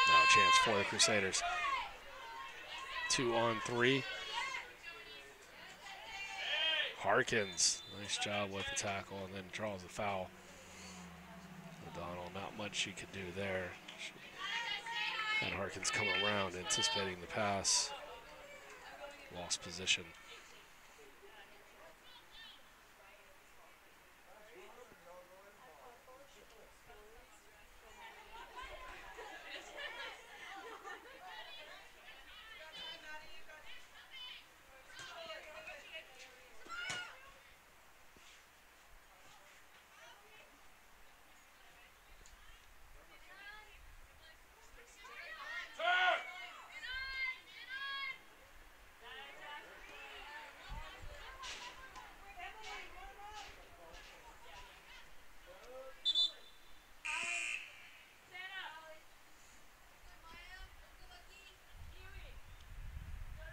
Now a chance for the Crusaders. 2-on-3. Harkins, nice job with the tackle, and then draws the foul. O'Donnell, not much she could do there. She had Harkins come around, anticipating the pass. Lost position.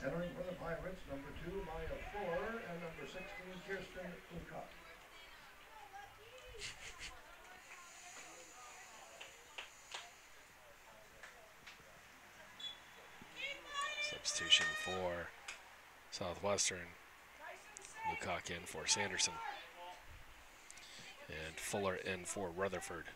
Entering for the Pirates, number 2, Maya Fuller, and number 16, Kirsten Luca. Substitution for Southwestern. Lukac in for Sanderson. And Fuller in for Rutherford.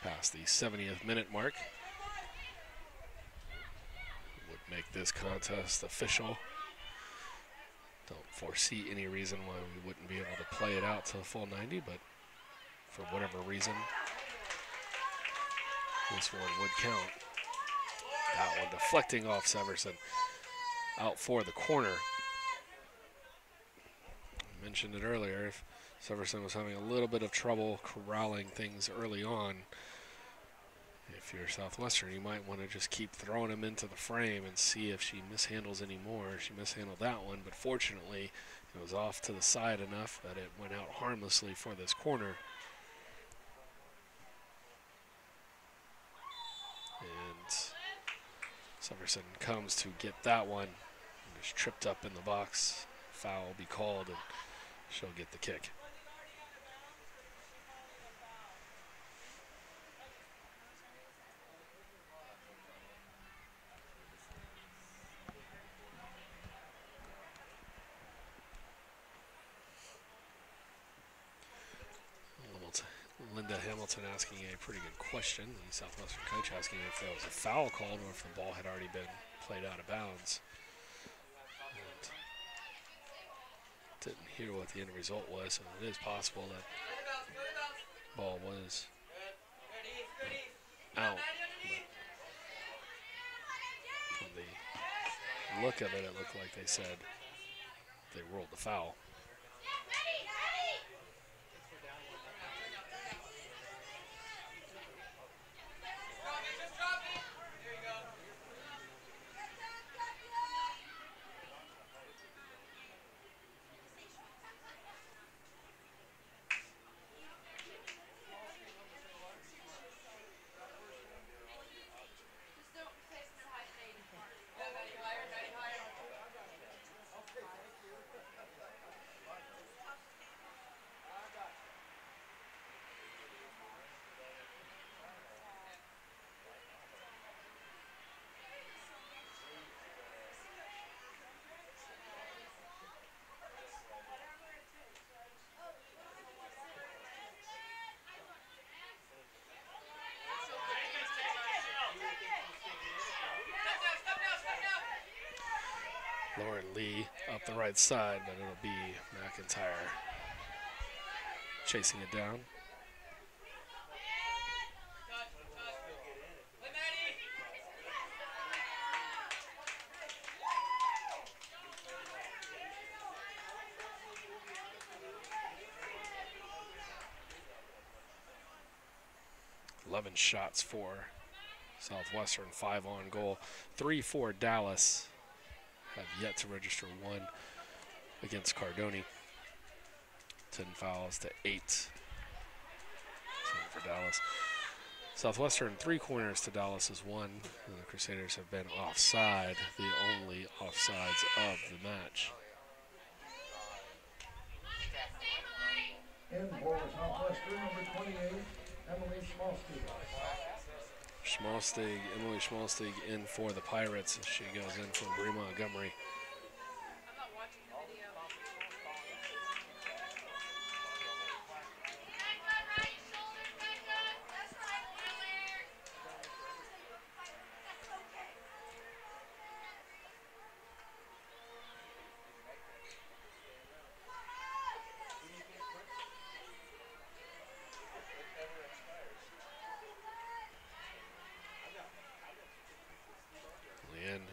Past the 70th minute mark. Would make this contest official. Don't foresee any reason why we wouldn't be able to play it out to the full 90, but for whatever reason, this one would count. That one deflecting off Severson. Out for the corner. I mentioned it earlier, if Severson was having a little bit of trouble corralling things early on, if you're Southwestern, you might want to just keep throwing him into the frame and see if she mishandles any more. She mishandled that one, but fortunately, it was off to the side enough that it went out harmlessly for this corner. And Severson comes to get that one. And is tripped up in the box. Foul will be called, and she'll get the kick. Linda Hamilton asking a pretty good question. The Southwestern coach asking if there was a foul called or if the ball had already been played out of bounds. And didn't hear what the end result was, so it is possible that the ball was out. But from the look of it, it looked like they said they ruled the foul. Lauren Lee up the right side, but it'll be McIntyre chasing it down. 11 shots for Southwestern, 5 on goal. 3 for Dallas. Have yet to register 1 against Cardoni. 10 fouls to 8 for Dallas. Southwestern 3 corners to Dallas's 1. And the Crusaders have been offside, the only offsides of the match. In for Southwestern, number 28, Emily Schmalstig. Emily Schmalstig in for the Pirates. She goes in for Brie Montgomery.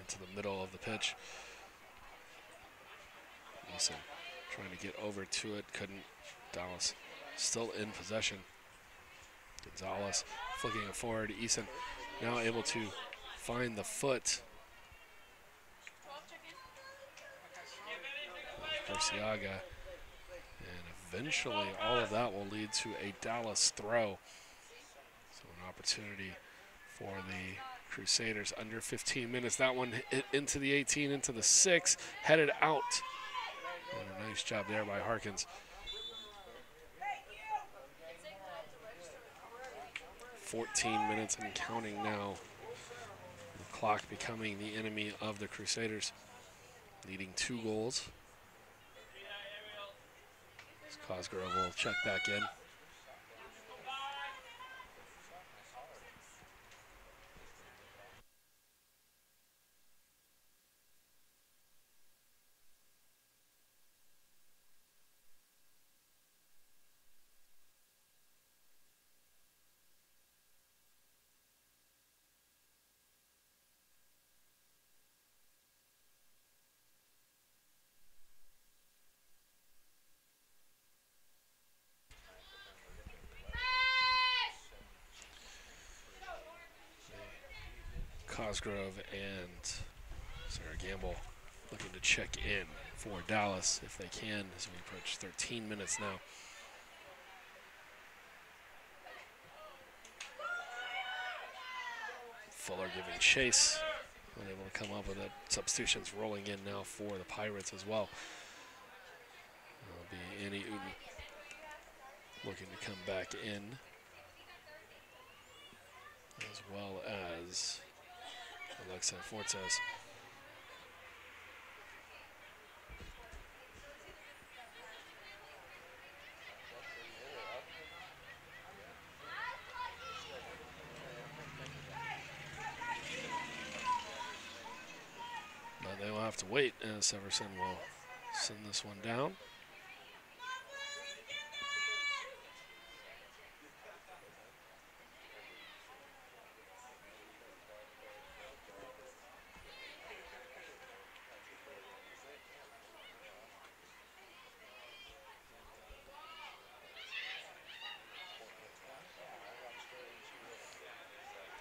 Into the middle of the pitch. Eason trying to get over to it, couldn't. Dallas still in possession. Gonzalez flicking it forward. Eason now able to find the foot. Garciaga. And eventually all of that will lead to a Dallas throw. So an opportunity for the Crusaders under 15 minutes. That one hit into the 18, into the 6, headed out. And a nice job there by Harkins. 14 minutes and counting now. The clock becoming the enemy of the Crusaders, leading 2 goals. Cosgrove will check back in. Cosgrove and Sarah Gamble looking to check in for Dallas if they can as we approach 13 minutes now. Fuller giving chase, unable to come up with it. Substitutions rolling in now for the Pirates as well. That'll be Annie Uden looking to come back in, as well as Alexa Fortes. But they will have to wait as Severson will send this one down.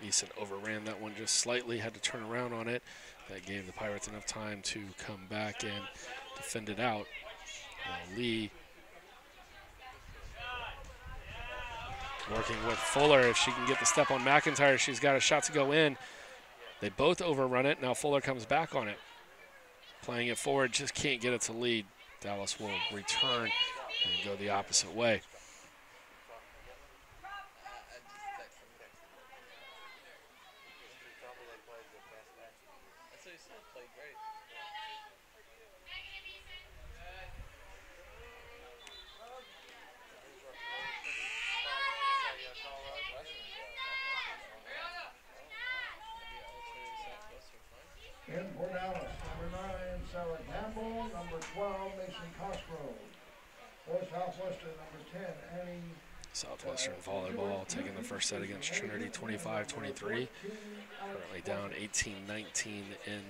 Eason overran that one just slightly, had to turn around on it. That gave the Pirates enough time to come back and defend it out. Lee working with Fuller. If she can get the step on McIntyre, she's got a shot to go in. They both overrun it. Now Fuller comes back on it. Playing it forward, just can't get it to lead. Dallas will return and go the opposite way. In for Dallas, number 9, Sarah Gamble, number 12, Mason Cosgrove. For Southwestern, number 10, Annie. Southwestern volleyball taking the first set against Trinity 25-23. Currently down 18-19 in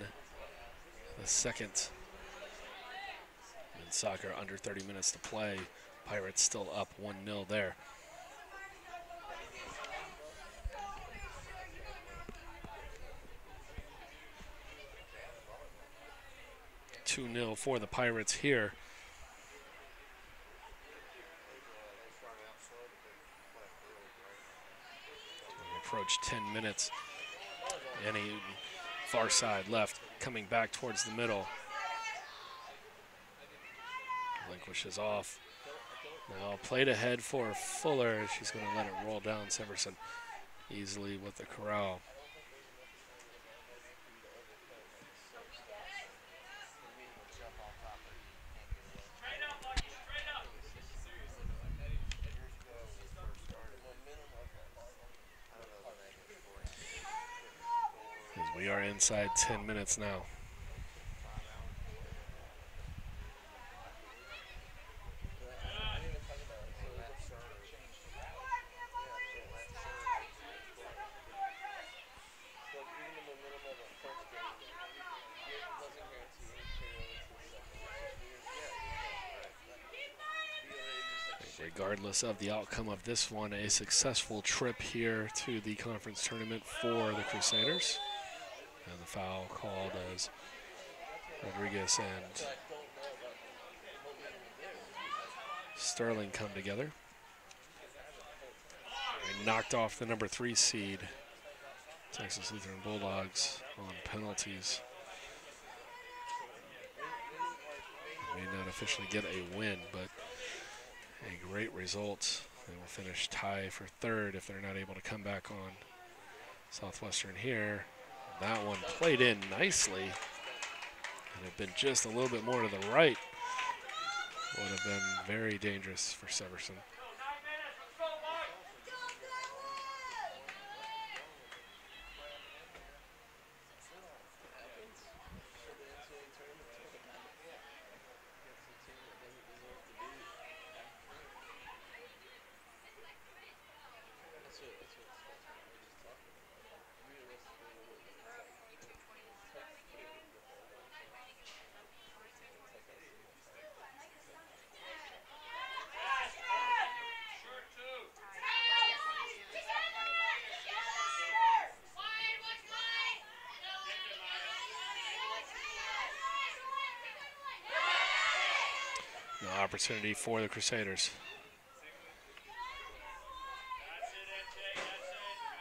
the second. In soccer, under 30 minutes to play. Pirates still up 1-0 there. 2-0 for the Pirates here. We approach 10 minutes. Annie far side left, coming back towards the middle. Relinquishes off. Now played ahead for Fuller. She's going to let it roll down. Severson easily with the corral. As we are inside 10 minutes now. Regardless of the outcome of this one, a successful trip here to the conference tournament for the Crusaders. And the foul called as Rodriguez and Sterling come together. They knocked off the number 3 seed, Texas Lutheran Bulldogs, on penalties. May not officially get a win, but a great result. They will finish tie for 3rd if they're not able to come back on Southwestern here. That one played in nicely, and had been just a little bit more to the right, would have been very dangerous for Severson. No opportunity for the Crusaders.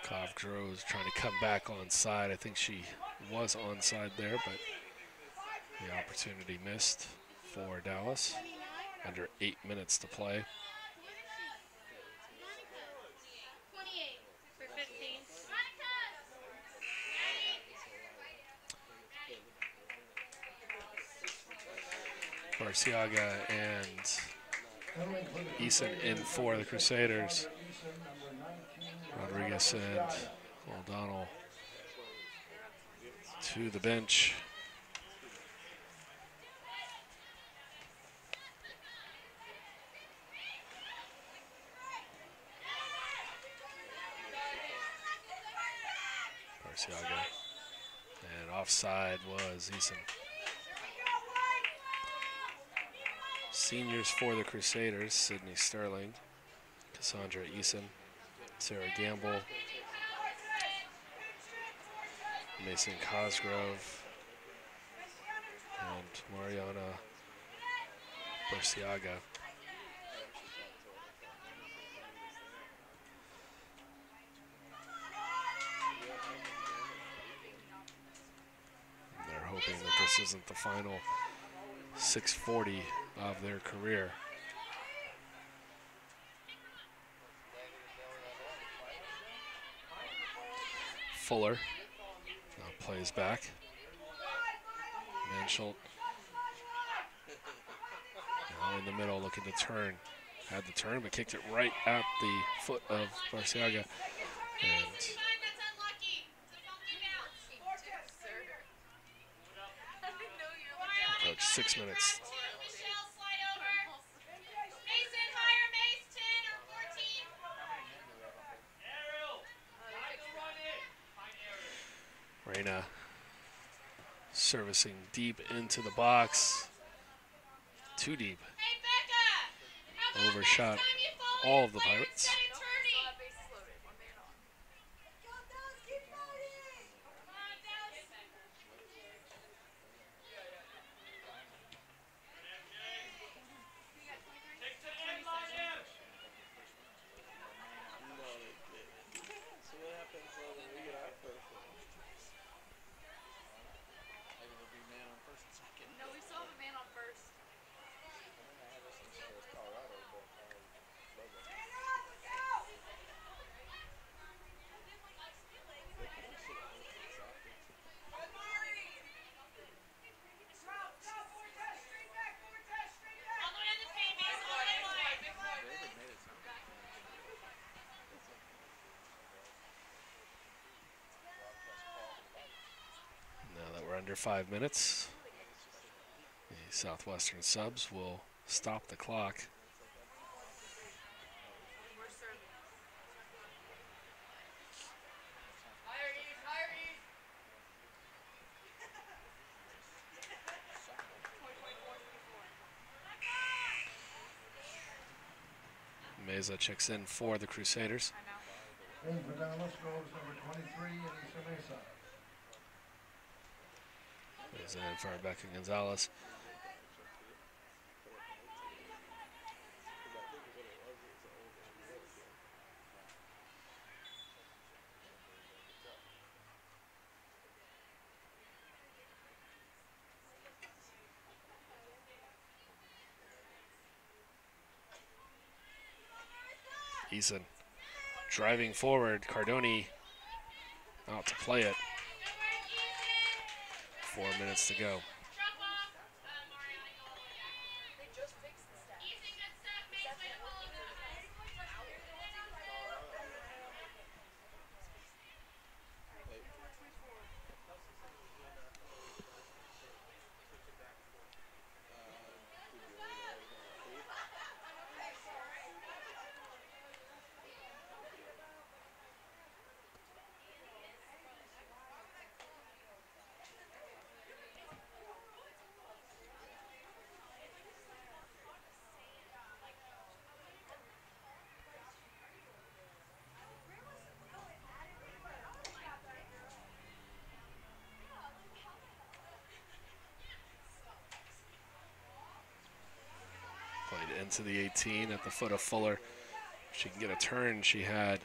Kovdro's trying to come back onside. I think she was onside there, but the opportunity missed for Dallas. Under 8 minutes to play. Barciaga and Eason in for the Crusaders. Rodriguez and O'Donnell to the bench. Barciaga. And offside was Eason. Seniors for the Crusaders: Sydney Sterling, Cassandra Eason, Sarah Gamble, Mason Cosgrove, and Mariana Barciaga. They're hoping that this isn't the final 640 of their career. Fuller now plays back. Mansholt now in the middle, looking to turn. Had the turn, but kicked it right at the foot of Barciaga. And approach 6 minutes. Reyna servicing deep into the box. Too deep. Overshot all of the Pirates. Under 5 minutes. The Southwestern subs will stop the clock. Meza checks in for the Crusaders. In for Dallas goes number 23, Anissa Mesa. Meza in for Rebecca Gonzalez. Eason driving forward. Cardoni out to play it. 4 minutes to go. Played into the 18 at the foot of Fuller. If she can get a turn. She had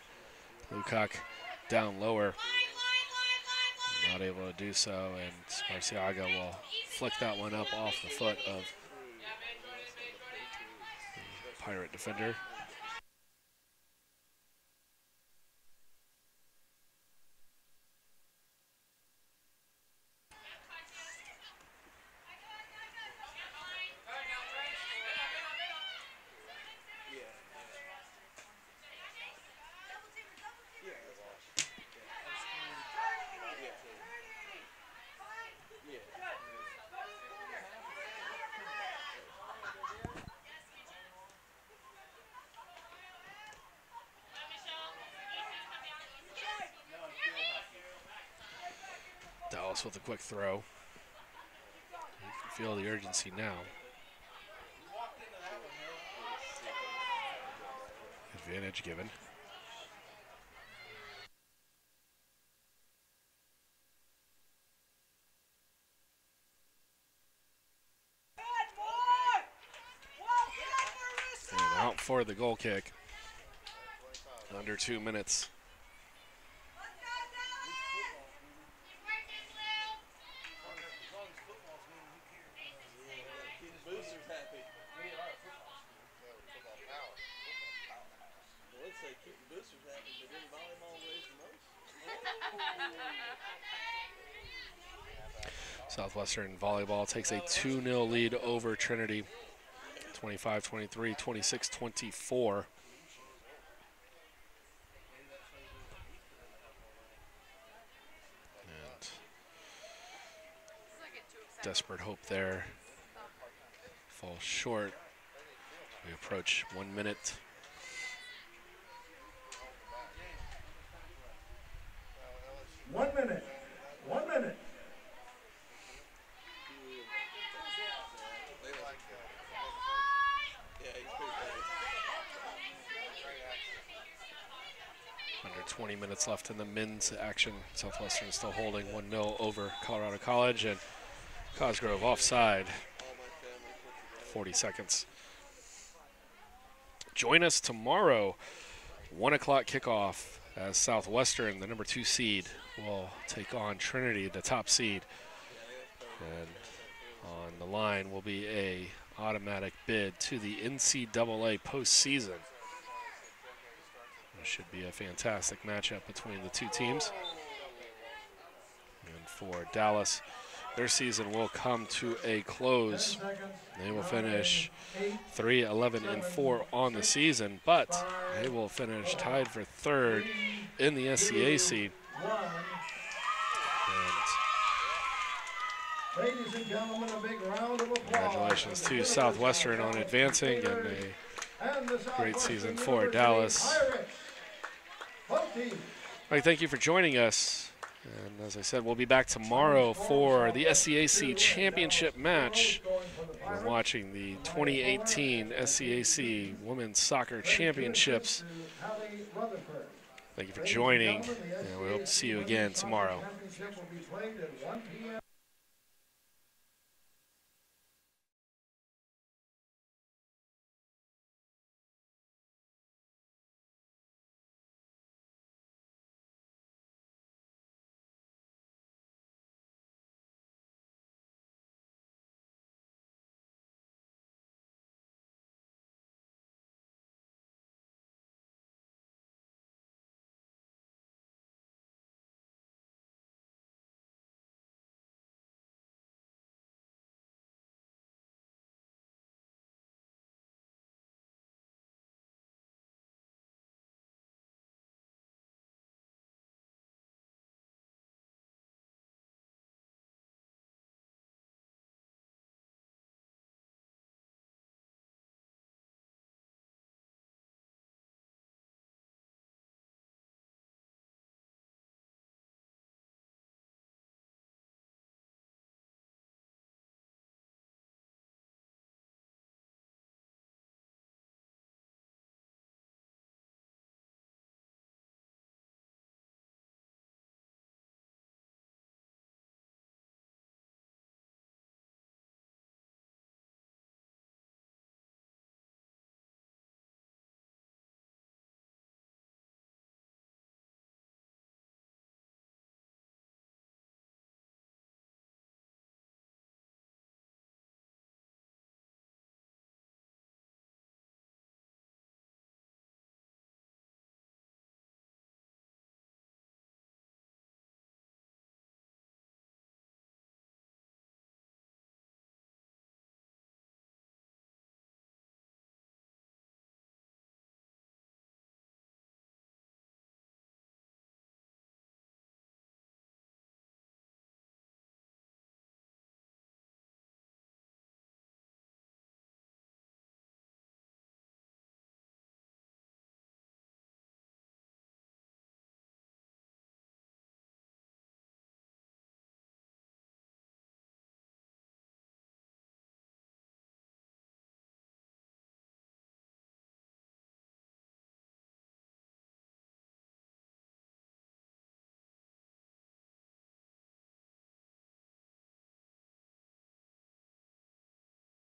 Lukac down lower. Not able to do so, and Sparciaga will flick that one up off the foot of the Pirate defender. Dallas with a quick throw. You can feel the urgency now. Advantage given. And out for the goal kick. Under 2 minutes. Southwestern volleyball takes a 2-0 lead over Trinity. 25-23, 26-24. And desperate hope there. Falls short. We approach 1 minute. One minute. 1 minute. Under 20 minutes left in the men's action. Southwestern still holding 1-0 over Colorado College, and Cosgrove offside. 40 seconds. Join us tomorrow, 1 o'clock kickoff, as Southwestern, the number 2 seed, will take on Trinity, the top seed. And on the line will be a automatic bid to the NCAA postseason. It should be a fantastic matchup between the two teams. And for Dallas, their season will come to a close. They will finish 3-11-4 on the season, but they will finish tied for 3rd in the SCAC. And Ladies and gentlemen, a big round of applause. Congratulations to Southwestern on advancing and a great season for Dallas. Mike, thank you for joining us. And as I said, we'll be back tomorrow for the SCAC championship match. We're watching the 2018 SCAC Women's Soccer Championships. Thank you for joining, and we hope to see you again tomorrow. Championship will be played at 1 p.m.